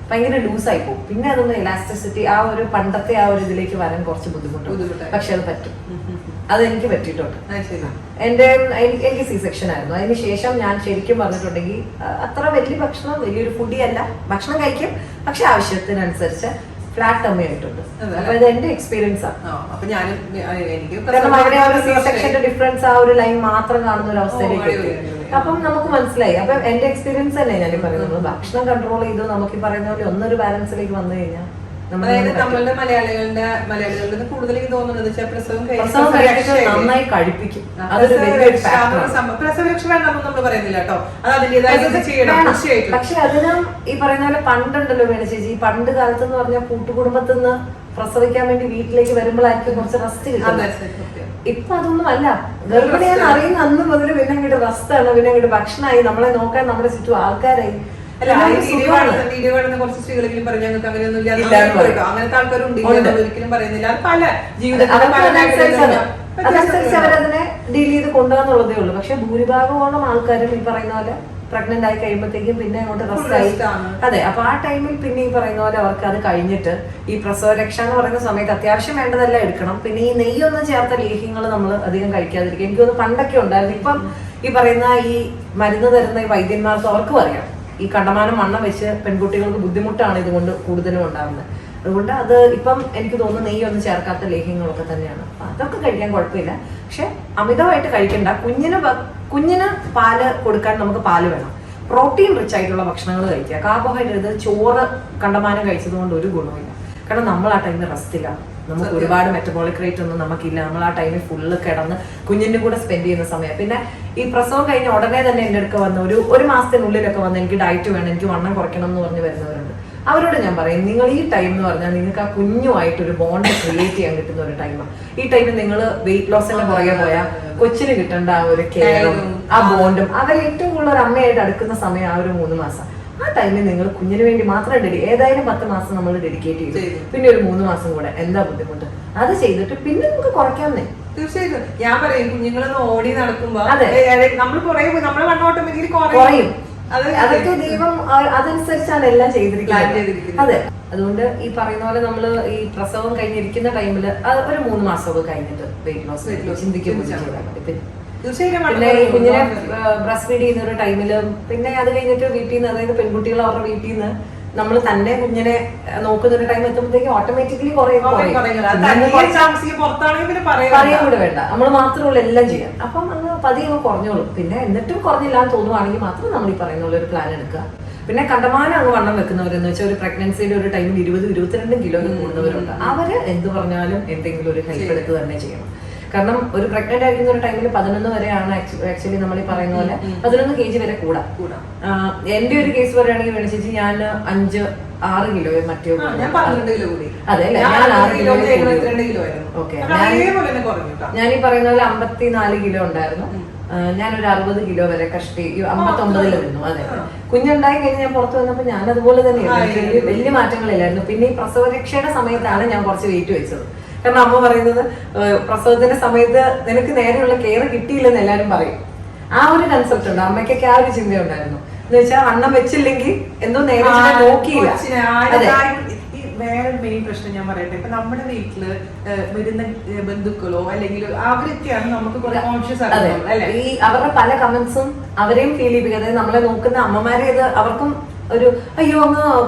ഭയങ്കര ലൂസായി പോകും. പിന്നെ അതൊന്ന് ഇലാസ്റ്റിസിറ്റി ആ ഒരു പണ്ടത്തെ ആ ഒരു ഇതിലേക്ക് വരാൻ കുറച്ച് ബുദ്ധിമുട്ടാണ്. പക്ഷെ അത് പറ്റും, അതെനിക്ക് പറ്റിയിട്ടുണ്ട്. എനിക്ക് സി സെക്ഷൻ ആയിരുന്നു. അതിന് ശേഷം ഞാൻ ശരിക്കും പറഞ്ഞിട്ടുണ്ടെങ്കിൽ അത്ര വലിയ ഭക്ഷണം, വലിയൊരു ഫുഡി അല്ല, ഭക്ഷണം കഴിക്കും, പക്ഷെ ആവശ്യത്തിനനുസരിച്ച് ഫ്ലാറ്റ് അമ്മയായിട്ടുണ്ട്. അപ്പൊ ഇത് എന്റെ എക്സ്പീരിയൻസ് ആണ്. കാരണം അവിടെ ആ ഒരു സി സെക്ഷന്റെ ഡിഫറൻസ് ആ ഒരു ലൈൻ മാത്രം കാണുന്ന ഒരു അവസ്ഥയിലേക്ക് അപ്പം നമുക്ക് മനസ്സിലായി. അപ്പൊ എന്റെ എക്സ്പീരിയൻസ് തന്നെ ഞാൻ പറയുന്നത്, ഭക്ഷണം കൺട്രോൾ ചെയ്തു നമുക്ക് ഈ പറയുന്ന പോലെ ഒന്നൊരു ബാലൻസിലേക്ക് വന്നു കഴിഞ്ഞാൽ നമ്മളുടെ മലയാളികളുടെ കൂടുതൽ തോന്നുന്നത് നന്നായി കഴിപ്പിക്കും. പ്രസവരക്ഷ വേണമെന്ന് നമ്മൾ പറയുന്നില്ല കേട്ടോ, അത് അതിന്റേതായ. പക്ഷെ അതിന് ഈ പറയുന്ന പോലെ പണ്ടുണ്ടല്ലോ വേണ ചേച്ചി, പണ്ട് കാലത്ത് എന്ന് പറഞ്ഞാൽ കൂട്ടുകുടുംബത്തിൽ നിന്ന് പ്രസവിക്കാൻ വേണ്ടി വീട്ടിലേക്ക് വരുമ്പോഴായിരിക്കും കുറച്ച് റെസ്റ്റ് കിട്ടുന്നത്. ഇപ്പൊ അതൊന്നും അല്ല. ഗർഭിണിയെന്ന് അറിയുന്ന അന്ന് മുതൽ പിന്നെ അങ്ങോട്ട് റെസ്റ്റാണ്, പിന്നെ അങ്ങോട്ട് ഭക്ഷണമായി, നമ്മളെ നോക്കാൻ നമ്മുടെ ചുറ്റും ആൾക്കാരായി. വീഡിയോ കാണുന്ന കുറച്ച് സ്ത്രീകളെങ്കിലും പറഞ്ഞു ഞങ്ങൾക്ക് അങ്ങനെയൊന്നും അങ്ങനത്തെ ആൾക്കാരുണ്ട് ഒരിക്കലും പറയുന്നില്ല. പല അതനുസരിച്ച് അവരതിനെ ഡീൽ ചെയ്ത് കൊണ്ടുപോകാന്നുള്ളതേ ഉള്ളൂ. പക്ഷെ ഭൂരിഭാഗമോളം ആൾക്കാരും ഈ പറയുന്ന പോലെ പ്രഗ്നന്റ് ആയി കഴിയുമ്പോഴത്തേക്കും പിന്നെ അങ്ങോട്ട് റെസ്റ്റ് ആയി. അതെ, അപ്പൊ ആ ടൈമിൽ പിന്നെ ഈ പറയുന്ന പോലെ അവർക്ക് അത് കഴിഞ്ഞിട്ട് ഈ പ്രസവ രക്ഷ എന്ന് പറയുന്ന സമയത്ത് അത്യാവശ്യം വേണ്ടതെല്ലാം എടുക്കണം. പിന്നെ ഈ നെയ്യൊന്നും ചേർത്ത ലേഹ്യങ്ങൾ നമ്മൾ അധികം കഴിക്കാതിരിക്കും. എനിക്കൊന്ന് പണ്ടൊക്കെ ഉണ്ടായിരുന്നു. ഇപ്പം ഈ പറയുന്ന ഈ മരുന്ന് തരുന്ന ഈ വൈദ്യന്മാർക്ക് അവർക്കും അറിയാം ഈ കണ്ടമാനം വണ്ണം വെച്ച് പെൺകുട്ടികൾക്ക് ബുദ്ധിമുട്ടാണ് ഇതുകൊണ്ട് കൂടുതലും ഉണ്ടാകുന്നത്. അതുകൊണ്ട് അത് ഇപ്പം എനിക്ക് തോന്നുന്നു നെയ്യൊന്നും ചേർക്കാത്ത ലേഹ്യങ്ങളൊക്കെ തന്നെയാണ്. അതൊക്കെ കഴിക്കാൻ കുഴപ്പമില്ല, പക്ഷെ അമിതമായിട്ട് കഴിക്കണ്ട. കുഞ്ഞിന് പാല് കൊടുക്കാൻ നമുക്ക് പാല് വേണം. പ്രോട്ടീൻ റിച്ച് ആയിട്ടുള്ള ഭക്ഷണങ്ങൾ കഴിക്കുക. കാർബോഹൈഡ്രേറ്റ്, ചോറ് കണ്ടമാനം കഴിച്ചത് കൊണ്ട് ഒരു ഗുണമില്ല. കാരണം നമ്മൾ ആ ടൈമിൽ റെസ്റ്റില്ല, നമുക്ക് ഒരുപാട് മെറ്റബോളിക് റേറ്റ് ഒന്നും നമുക്കില്ല. നമ്മൾ ആ ടൈമിൽ ഫുള്ള് കിടന്ന് കുഞ്ഞിന്റെ കൂടെ സ്പെൻഡ് ചെയ്യുന്ന സമയം. പിന്നെ ഈ പ്രസവം കഴിഞ്ഞ ഉടനെ തന്നെ എൻ്റെ അടുക്ക വന്ന് ഒരു മാസത്തിനുള്ളിലൊക്കെ വന്ന് എനിക്ക് ഡയറ്റ് വേണം, എനിക്ക് വണ്ണം കുറയ്ക്കണം എന്ന് പറഞ്ഞ് വരുന്നവരുണ്ട്. അവരോട് ഞാൻ പറയും, നിങ്ങൾ ഈ ടൈം എന്ന് പറഞ്ഞാൽ നിങ്ങൾക്ക് ആ കുഞ്ഞുമായിട്ട് ഒരു ബോണ്ട് ക്രിയേറ്റ് ചെയ്യാൻ കിട്ടുന്ന ഒരു ടൈമാണ്. ഈ ടൈമിൽ നിങ്ങൾ വെയിറ്റ് ലോസിന്റെ പുറകെ പോയാൽ കൊച്ചിന് കിട്ടേണ്ട ആ ഒരു കെയറും ആ ബോണ്ടും അവർ ഏറ്റവും കൂടുതൽ ഒരു അമ്മയായിട്ട് അടുക്കുന്ന സമയം ആ ഒരു 3 മാസം. ആ ടൈമിൽ നിങ്ങൾ കുഞ്ഞിന് വേണ്ടി മാത്രം ഏതായാലും 10 മാസം നമ്മൾ ഡെഡിക്കേറ്റ് ചെയ്തു, പിന്നെ ഒരു 3 മാസം കൂടെ എന്താ ബുദ്ധിമുട്ട്, അത് ചെയ്തിട്ട് പിന്നെ നമുക്ക് കുറയ്ക്കാമെന്നേ. തീർച്ചയായിട്ടും ഞാൻ പറയും കുഞ്ഞുങ്ങളൊന്ന് ഓടി നടക്കുമ്പോ നമ്മൾ നമ്മളെ വണ്ണം ഓട്ടോമാറ്റിക്കലി കുറയും. അതൊക്കെ ദൈവം അതനുസരിച്ചാണ് എല്ലാം ചെയ്തിരിക്കുന്നത്. അതെ, അതുകൊണ്ട് ഈ പറയുന്ന പോലെ നമ്മള് ഈ പ്രസവം കഴിഞ്ഞിരിക്കുന്ന ടൈമില് ഒരു 3 മാസമൊക്കെ കഴിഞ്ഞിട്ട് വെയിറ്റ് ലോസ് ചിന്തിക്കുമ്പോൾ പിന്നെ ഈ കുഞ്ഞിനെ ബ്രസ്റ്റ് ഫീഡ് ചെയ്യുന്ന ഒരു ടൈമില് പിന്നെ അത് കഴിഞ്ഞിട്ട് വീട്ടിൽ നിന്ന്, അതായത് പെൺകുട്ടികൾ അവരുടെ വീട്ടിൽ നിന്ന് നമ്മൾ തന്നെ കുഞ്ഞിനെ നോക്കുന്ന ഒരു ടൈം എത്തുമ്പോഴത്തേക്ക് ഓട്ടോമാറ്റിക്കലി പറയാൻ കൂടെ വേണ്ട, നമ്മൾ മാത്രമുള്ള എല്ലാം ചെയ്യാം. അപ്പം അങ്ങ് പതിയെ കുറഞ്ഞോളും. പിന്നെ എന്നിട്ടും കുറഞ്ഞില്ല എന്ന് തോന്നുവാണെങ്കിൽ മാത്രം നമ്മൾ ഈ പറയുന്ന പോലെ ഒരു പ്ലാൻ എടുക്കുക. പിന്നെ കണ്ടമാനം അങ്ങ് വണ്ണം വെക്കുന്നവരെന്ന് വെച്ചാൽ ഒരു പ്രഗ്നൻസിയുടെ ഒരു ടൈമിൽ 20-22 കിലോ കൂടുന്നവരുണ്ട്. അവര് എന്ത് പറഞ്ഞാലും എന്തെങ്കിലും ഒരു ഹെൽപ്പ് എടുത്ത് തന്നെ ചെയ്യണം. കാരണം ഒരു പ്രഗ്നന്റ് ആയിരിക്കുന്ന ഒരു ടൈമിൽ 11 വരെയാണ് ആക്ച്വലി നമ്മൾ ഈ പറയുന്ന പോലെ 11 kg വരെ കൂടാം. എന്റെ ഒരു കേസ് പറയുകയാണെങ്കിൽ മേടിച്ചേച്ചി ഞാൻ 5-6 കിലോ മറ്റോ അതെ അല്ലെ, ഞാൻ 6 കിലോ. ഓക്കെ, ഞാൻ ഈ പറയുന്ന പോലെ 54 കിലോ ഉണ്ടായിരുന്നു. ഞാനൊരു 60 കിലോ വരെ കഷ്ടി 59 നിന്നു. അതെ, കുഞ്ഞുണ്ടായി കഴിഞ്ഞ് ഞാൻ പുറത്ത് വന്നപ്പോൾ ഞാൻ അതുപോലെ തന്നെയായിരുന്നു, വലിയ മാറ്റങ്ങളില്ലായിരുന്നു. പിന്നെ ഈ പ്രസവരക്ഷയുടെ സമയത്താണ് ഞാൻ കുറച്ച് വെയിറ്റ് വെച്ചത്. കാരണം അമ്മ പറയുന്നത് പ്രസവത്തിന്റെ സമയത്ത് നിനക്ക് നേരെയുള്ള കെയർ കിട്ടിയില്ലെന്ന് എല്ലാരും പറയും. ആ ഒരു കൺസെപ്റ്റ് ഉണ്ട്, അമ്മയ്ക്കൊക്കെ ആ ഒരു ചിന്തയുണ്ടായിരുന്നു. എന്ന് വെച്ചാൽ വണ്ണം വെച്ചില്ലെങ്കിൽ എന്തോ നേരെ നോക്കിയില്ല. വേറൊരു മെയിൻ പ്രശ്നം ഞാൻ പറയട്ടെ, ഇപ്പൊ നമ്മുടെ വീട്ടില് വരുന്ന ബന്ധുക്കളോ അല്ലെങ്കിൽ അവരൊക്കെയാണ് നമുക്ക് കുറെ കോൺഷ്യസ് ആകുന്നത്. ഈ അവരുടെ പല കമന്റ്സും അവരെയും ഫീൽ ചെയ്യിപ്പിക്കുക. അതായത് നമ്മളെ നോക്കുന്ന അമ്മമാരെ ഇത് അവർക്കും ഒരു അയ്യോ അങ്ങ്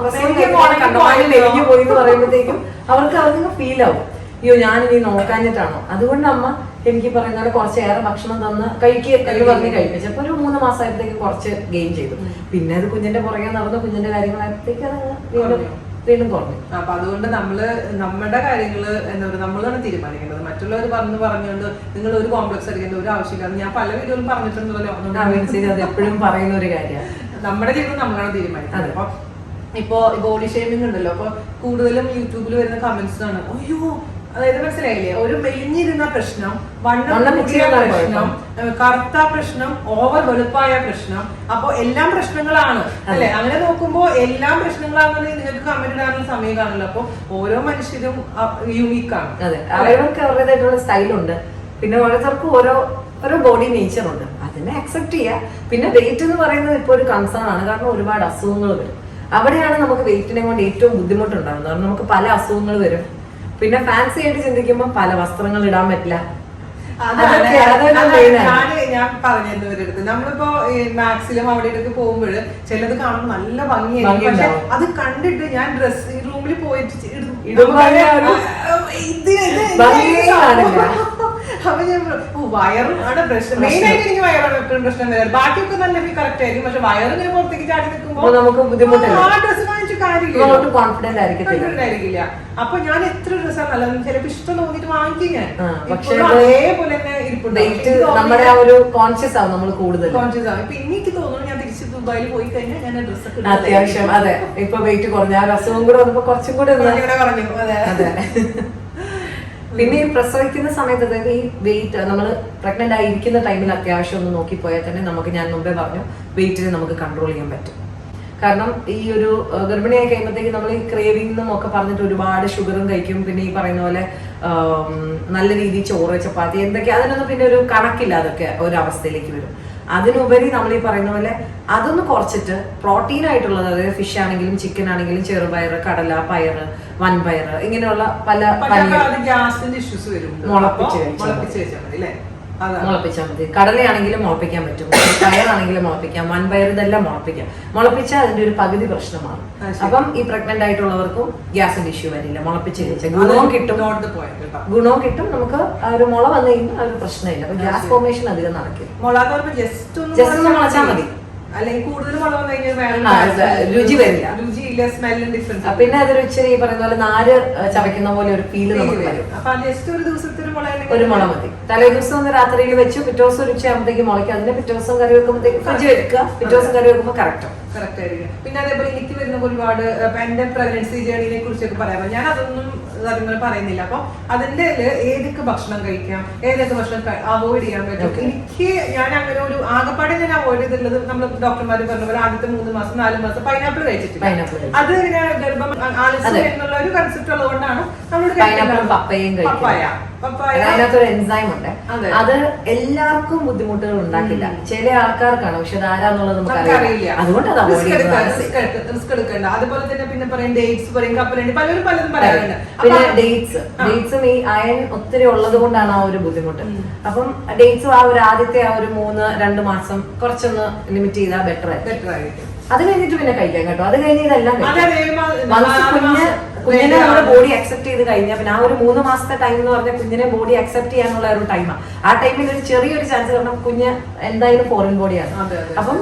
എനിക്ക് പോയി എന്ന് പറയുമ്പോഴത്തേക്കും അവർക്ക് ഫീൽ ആവും, അയ്യോ ഞാനിനി നോക്കാഞ്ഞിട്ടാണോ. അതുകൊണ്ട് അമ്മ എനിക്ക് പറയുന്ന പോലെ കുറച്ചേറെ ഭക്ഷണം തന്ന് കഴിക്കുക എന്ന് പറഞ്ഞ് കഴിപ്പിച്ചു. അപ്പൊ ഒരു 3 മാസമായപ്പോഴത്തേക്ക് കുറച്ച് ഗെയിൻ ചെയ്തു. പിന്നെ അത് കുഞ്ഞിന്റെ പുറകെ നടന്ന് കുഞ്ഞിന്റെ കാര്യങ്ങളായപ്പോഴത്തേക്ക് അത് വീണ്ടും കുറഞ്ഞു. അപ്പൊ അതുകൊണ്ട് നമ്മുടെ കാര്യങ്ങള് എന്താ പറയുക, നമ്മളാണ് തീരുമാനിക്കേണ്ടത്. മറ്റുള്ളവർ പറഞ്ഞുകൊണ്ട് നിങ്ങൾ ഒരു കോംപ്ലക്സ് അടിക്കേണ്ട ഒരു ആവശ്യമില്ല. ഞാൻ പല വീഡിയോയിലും പറഞ്ഞിട്ടുണ്ടല്ലോ, അത് എപ്പോഴും പറയുന്ന ഒരു കാര്യമാണ്. നമ്മുടെ ജീവിതം നമ്മളാണ് തീരുമാനിക്കുന്നത്. അപ്പൊ ഇപ്പൊ ബോഡി ഷേമിംഗ് ഉണ്ടല്ലോ, അപ്പൊ കൂടുതലും യൂട്യൂബിൽ വരുന്ന കമന്റ്സ് ആണ്, അയ്യോ അതായത് മനസ്സിലായില്ലേ, ഒരു മെലിഞ്ഞിരുന്ന പ്രശ്നം, വണ്ണം കൂടിയ പ്രശ്നം, കറുത്ത പ്രശ്നം, ഓവർ വെളുപ്പായ പ്രശ്നം, അപ്പൊ എല്ലാം പ്രശ്നങ്ങളാണ് അല്ലെ. അങ്ങനെ നോക്കുമ്പോ എല്ലാം പ്രശ്നങ്ങളാണെന്ന് നിങ്ങൾക്ക് കമന്റ് ഇടാനുള്ള സമയം കാണില്ല. അപ്പൊ ഓരോ മനുഷ്യരും യൂണീക്കാണ്. അതെ, അവർക്ക് അവരുടേതായിട്ടുള്ള സ്റ്റൈലുണ്ട്. പിന്നെ ഓരോരുത്തർക്കും ഓരോ ബോഡി നേച്ചർ ഉണ്ട്, അതിനെ അക്സെപ്റ്റ് ചെയ്യുക. പിന്നെ വെയിറ്റ് എന്ന് പറയുന്നത് ഇപ്പൊ ഒരു കൺസേൺ ആണ്. കാരണം ഒരുപാട് അസുഖങ്ങൾ വരും. അവിടെയാണ് നമുക്ക് വെയിറ്റിനെ കൊണ്ട് ഏറ്റവും ബുദ്ധിമുട്ടുണ്ടാകുന്നത്. കാരണം നമുക്ക് പല അസുഖങ്ങൾ വരും. പിന്നെ ഫാൻസി ആയിട്ട് ചിന്തിക്കുമ്പോൾ പല വസ്ത്രങ്ങൾ ഇടാൻ പറ്റില്ല. ഞാൻ പറഞ്ഞിരുന്നവരടുത്ത് നമ്മളിപ്പോ മാക്സിലും അവിടെ ഇടയ്ക്ക് പോകുമ്പോൾ ചിലത് കാണുമ്പോൾ നല്ല ഭംഗിയായിരിക്കും. പക്ഷെ അത് കണ്ടിട്ട് ഞാൻ ഡ്രസ് റൂമിൽ പോയിട്ട് അപ്പൊ ഞാൻ വയറും ആണ് പ്രശ്നം. മെയിൻ ആയിട്ട് എനിക്ക് വയറാണ് എപ്പോഴും പ്രശ്നം വരാറ്. ബാക്കിയൊക്കെ നല്ല കറക്റ്റ് ആയിരിക്കും. പക്ഷെ വയറും ഞാൻ പുറത്തേക്ക് ചാടി നിൽക്കുമ്പോൾ നമുക്ക് ബുദ്ധിമുട്ടില്ല, ആ ഡ്രസ് വാങ്ങിച്ച കാര്യമില്ല, കോൺഫിഡന്റ് ആയിരിക്കില്ല. അപ്പൊ ഞാൻ എത്ര ഡ്രസ്സാണ് നല്ലത് ചിലപ്പോ ഇഷ്ടം തോന്നിട്ട് വാങ്ങിക്കും ഞാൻ. പക്ഷെ അതേപോലെ തന്നെ ഇരിപ്പുണ്ട്. നമ്മുടെ ആ ഒരു കോൺഷ്യസ് ആവും, നമ്മൾ കൂടുതൽ കോൺഷ്യസ് ആവും. ഇപ്പൊ എനിക്ക് തോന്നുന്നു ഞാൻ തിരിച്ച് ദുബായിൽ പോയി കഴിഞ്ഞാൽ ഞാൻ ഡ്രസ്സൊക്കെ അത്യാവശ്യം. അതെ, ഇപ്പൊ വെയിറ്റ് കുറഞ്ഞ ആ അസുഖം കൂടെ വന്നപ്പോ കുറച്ചും കൂടെ പറഞ്ഞു. അതെ. പിന്നെ ഈ പ്രസവിക്കുന്ന സമയത്ത്, അതായത് ഈ വെയിറ്റ് നമ്മൾ പ്രഗ്നന്റ് ആയിരിക്കുന്ന ടൈമിൽ അത്യാവശ്യം ഒന്ന് നോക്കിപ്പോയാൽ തന്നെ നമുക്ക്, ഞാൻ മുമ്പേ പറഞ്ഞു, വെയിറ്റിനെ നമുക്ക് കൺട്രോൾ ചെയ്യാൻ പറ്റും. കാരണം ഈ ഒരു ഗർഭിണിയായി കഴിയുമ്പോഴത്തേക്ക് നമ്മൾ ഈ ക്രേവിംഗ് ഒക്കെ പറഞ്ഞിട്ട് ഒരുപാട് ഷുഗറും കഴിക്കും. പിന്നെ ഈ പറയുന്ന പോലെ നല്ല രീതിയിൽ ചോറ്, ചപ്പാത്തി എന്തൊക്കെ, അതിനൊന്നും പിന്നെ ഒരു കണക്കില്ല. അതൊക്കെ ഒരവസ്ഥയിലേക്ക് വരും. അതിനുപരി നമ്മൾ ഈ പറയുന്ന പോലെ അതൊന്ന് കുറച്ചിട്ട് പ്രോട്ടീൻ ആയിട്ടുള്ളത്, അതായത് ഫിഷ് ആണെങ്കിലും ചിക്കൻ ആണെങ്കിലും ചെറുപയർ, കടല, പയറ്, വൻപയർ, ഇങ്ങനെയുള്ള പല ഗ്യാസിന്റെ ഇഷ്യൂസ് വരും. മുളപ്പിച്ചാൽ മതി. കടലയാണെങ്കിലും മുളപ്പിക്കാൻ പറ്റും, പയറാണെങ്കിലും മുളപ്പിക്കാം, വൻപയർ, ഇതെല്ലാം മുളപ്പിക്കാം. മുളപ്പിച്ചാൽ അതിന്റെ ഒരു പകുതി പ്രശ്നമാണ്. അപ്പം ഈ പ്രഗ്നന്റ് ആയിട്ടുള്ളവർക്കും ഗ്യാസിന്റെ ഇഷ്യൂ വരില്ല. മുളപ്പിച്ച് കഴിച്ചാൽ ഗുണവും കിട്ടും. നമുക്ക് ആ ഒരു മുള വന്നു കഴിഞ്ഞാൽ ആ ഒരു പ്രശ്നമില്ല. അപ്പൊ ഗ്യാസ് ഫോർമേഷൻ അധികം നടക്കില്ല. ജസ്റ്റ് ഒന്ന് മുളച്ചാൽ മതി. അല്ലെങ്കിൽ കൂടുതൽ മുള വന്നു കഴിഞ്ഞാൽ രുചി വരില്ല. ഫീൽ സ്മെല്ലും ഡിഫറൻസ്. പിന്നെ അതൊരു ഇച്ചിരി ഈ പറയുന്ന പോലെ നാര് ചവയ്ക്കുന്ന പോലെ ഒരു ഫീല് നമുക്ക് വരും. അപ്പൊ ജസ്റ്റ് ഒരു ദിവസത്തെ ഒരു മുള മതി. തലേ ദിവസം ഒന്ന് രാത്രിയിൽ വെച്ച് പിറ്റേ ദിവസം ഒരു ഉച്ചയാകുമ്പോഴത്തേക്ക് മുളയ്ക്കും. അതിന്റെ പിറ്റേ ദിവസം കറി വെക്കുമ്പോഴത്തേക്ക് ഫ്രിഡ്ജ് വെക്കുക. പിറ്റേ ദിവസം കറി വെക്കുമ്പോൾ കറക്റ്റ് ആയിരിക്കും. പിന്നെ അതേപോലെ എനിക്ക് വരുന്ന ഒരുപാട് എന്റെ പ്രഗ്നൻസി ജേണിനെ കുറിച്ചൊക്കെ പറയാം. ഞാൻ അതൊന്നും കാര്യങ്ങൾ പറയുന്നില്ല. അപ്പൊ അതിന്റെ ഏതൊക്കെ ഭക്ഷണം കഴിക്കാം, ഏതൊക്കെ ഭക്ഷണം അവോയ്ഡ് ചെയ്യാൻ പറ്റും. എനിക്ക് ഞാൻ അങ്ങനെ ഒരു ആകപ്പാടെ ഞാൻ അവോയ്ഡ് ചെയ്തിട്ടുള്ളത് നമ്മൾ ഡോക്ടർമാർ പറഞ്ഞ പോലെ ആദ്യത്തെ 3 മാസം 4 മാസം പൈനാപ്പിൾ കഴിച്ചിട്ടില്ല. അത് ഇങ്ങനെ ഗർഭം ആലസ്യം എന്നുള്ള ഒരു കൺസെപ്റ്റ് ഉള്ളതുകൊണ്ടാണ് നമ്മളോട് പപ്പായ അതിനകത്തൊരു എൻസൈം ഉണ്ട്. അത് എല്ലാവർക്കും ബുദ്ധിമുട്ടുകൾ ഉണ്ടാക്കില്ല. ചില ആൾക്കാർക്കാണ്, പക്ഷെ അത് ആരാന്നുള്ളത് നമുക്ക് അറിയില്ല. അതുകൊണ്ട് അത് റിസ്ക് എടുക്കണ്ട. അതുപോലെ തന്നെ പിന്നെ പറയും ഡേറ്റ്സ് പറയും, കപ്പലണ്ടി, പലരും പലതും പറയാറുണ്ട്. പിന്നെ ഡേറ്റ്സും ഈ അയൺ ഒത്തിരി ഉള്ളത് കൊണ്ടാണ് ആ ഒരു ബുദ്ധിമുട്ട്. അപ്പം ഡേറ്റ്സും ആ ഒരു ആദ്യത്തെ ആ ഒരു 3-2 മാസം കുറച്ചൊന്ന് ലിമിറ്റ് ചെയ്താൽ ബെറ്റർ ആയിരിക്കും. അത് കഴിഞ്ഞിട്ട് പിന്നെ കഴിക്കാം കേട്ടോ. അത് കഴിഞ്ഞ് ഇതെല്ലാം കുഞ്ഞിനെ നമ്മുടെ ബോഡി അക്സെപ്റ്റ് ചെയ്ത് കഴിഞ്ഞാൽ പിന്നെ ആ ഒരു 3 മാസത്തെ ടൈം എന്ന് പറഞ്ഞാൽ കുഞ്ഞിനെ ബോഡി അക്സെപ്റ്റ് ചെയ്യാനുള്ള ഒരു ടൈമാണ്. ആ ടൈമിൽ ഒരു ചെറിയൊരു ചാൻസ് കാരണം കുഞ്ഞ് എന്തായാലും ഫോറിൻ ബോഡിയാണ്. അപ്പം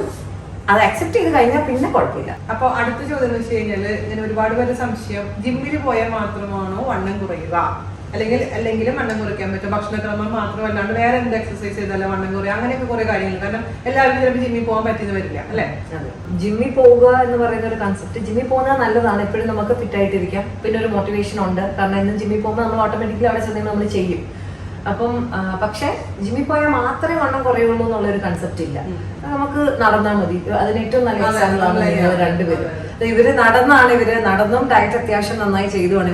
അത് അക്സെപ്റ്റ് ചെയ്ത് കഴിഞ്ഞാൽ പിന്നെ കുഴപ്പമില്ല. അപ്പൊ അടുത്ത ചോദ്യം എന്ന് വെച്ച് കഴിഞ്ഞാല് ഇങ്ങനെ ഒരുപാട് പേര് സംശയം, ജിമ്മിൽ പോയാൽ മാത്രമാണോ വണ്ണം കുറയുക, അല്ലെങ്കിൽ വണ്ണം കുറയ്ക്കാൻ പറ്റും, ഭക്ഷണക്രമം മാത്രമല്ലാണ്ട് വേറെ എന്ത് എക്സസൈസ് ചെയ്താലും വണ്ണം കുറയുക, അങ്ങനെയൊക്കെ കുറെ കാര്യങ്ങൾ. കാരണം എല്ലാവർക്കും ചിലപ്പോൾ ജിമ്മിൽ പോകാൻ പറ്റിയെന്ന് വരില്ല അല്ലെ? ജിമ്മിൽ പോവുക എന്ന് പറയുന്ന ഒരു കൺസെപ്റ്റ്, ജിമ്മിൽ പോകുന്നത് നല്ലതാണ്. എപ്പോഴും നമുക്ക് ഫിറ്റ് ആയിട്ടിരിക്കാം. പിന്നെ ഒരു മോട്ടിവേഷൻ ഉണ്ട്. കാരണം എന്നും ജിമ്മിൽ പോകുമ്പോൾ നമ്മൾ ഓട്ടോമാറ്റിക്കലി അവിടെ ചെന്ന് നമ്മൾ ചെയ്യും. അപ്പം പക്ഷെ ജിമ്മിൽ പോയാൽ മാത്രമേ വണ്ണം കുറയുള്ളൂ എന്നുള്ളൊരു കൺസെപ്റ്റ് ഇല്ല. നമുക്ക് നടന്നാൽ മതി. അതിന് ഏറ്റവും നല്ല എക്സാമ്പിളാണ് നിങ്ങൾ രണ്ടുപേരും. ഇവര് നടന്നും ഡയറ്റ് അത്യാവശ്യം നന്നായി ചെയ്തുമാണ്.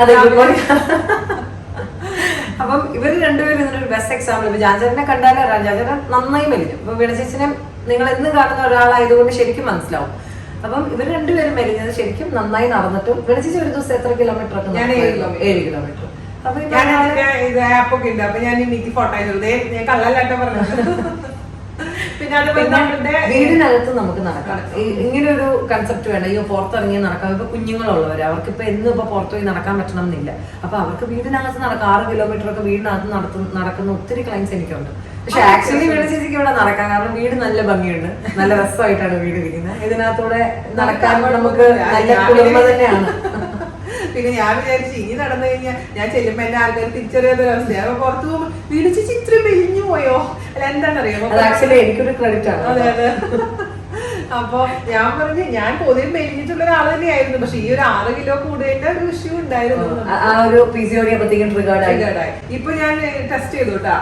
അതെ, ഗുഡ് മോർണിംഗ്. അപ്പം ഇവര് രണ്ടുപേരും ഇതിനൊരു ബെസ്റ്റ് എക്സാമ്പിൾ. ഇപ്പൊ ജാൻചേട്ടനെ കണ്ടാലും ജാൻചേട്ടൻ നന്നായി മെലിഞ്ഞു. ഇപ്പൊ വീണചേച്ചിനെ നിങ്ങൾ എന്ന് കാണുന്ന ഒരാളായതുകൊണ്ട് ശരിക്കും മനസ്സിലാവും. അപ്പം ഇവർ രണ്ടുപേരും മെലിഞ്ഞത് ശരിക്കും നന്നായി നടന്നിട്ടും. വീണചേച്ചി ഒരു ദിവസം എത്ര കിലോമീറ്റർ ഒക്കെ? 7 കിലോമീറ്റർ. അപ്പൊ വീടിനകത്ത് നമുക്ക് നടക്കാം. ഇങ്ങനെ ഒരു കൺസെപ്റ്റ് വേണ്ട. ഈ പുറത്തിറങ്ങി നടക്കാം. ഇപ്പൊ കുഞ്ഞുങ്ങളുള്ളവര് അവർക്ക് ഇപ്പൊ എന്നും ഇപ്പൊ പുറത്തുപോയി നടക്കാൻ പറ്റണം എന്നില്ല. അപ്പൊ അവർക്ക് വീടിനകത്ത് നടക്കാം. 6 കിലോമീറ്റർ ഒക്കെ വീടിനകത്ത് നടക്കുന്ന ഒത്തിരി ക്ലൈൻസ് എനിക്കുണ്ട്. പക്ഷെ ആക്ച്വലി വീട് ചേച്ചിക്ക് ഇവിടെ നടക്കാം. കാരണം വീട് നല്ല ഭംഗിയുണ്ട്, നല്ല രസമായിട്ടാണ് വീട് ഇരിക്കുന്നത്. ഇതിനകത്തൂടെ നടക്കാൻ നമുക്ക് നല്ല കുടുംബം തന്നെയാണ്. പിന്നെ ഞാൻ വിചാരിച്ചു ഇനി നടന്നു കഴിഞ്ഞാൽ ഞാൻ ചെല്ലുമ്പോ എന്നെ ആൾക്കാർ തിരിച്ചറിയാത്തൊരവസ്ഥയാണ്. അപ്പൊ പുറത്തു പോകുമ്പോൾ വിളിച്ചിട്ട് ഇത്ര മെലിഞ്ഞു പോയോ അല്ല എന്താണെന്നറിയാമോ? ആക്ച്വലി എനിക്കൊരു ക്രെഡിറ്റ് ആണ്. അതെ. അപ്പൊ ഞാൻ പറഞ്ഞു ഞാൻ പൊതുവെ മെലിഞ്ഞിട്ടുള്ള ഒരാൾ തന്നെയായിരുന്നു. പക്ഷെ ഈ ഒരു 6 കിലോ കൂടുതലിന്റെ ഒരു ഇഷ്യൂ ഉണ്ടായിരുന്നു. ഇപ്പൊ ഞാൻ ടെസ്റ്റ് ചെയ്തു കേട്ടോ.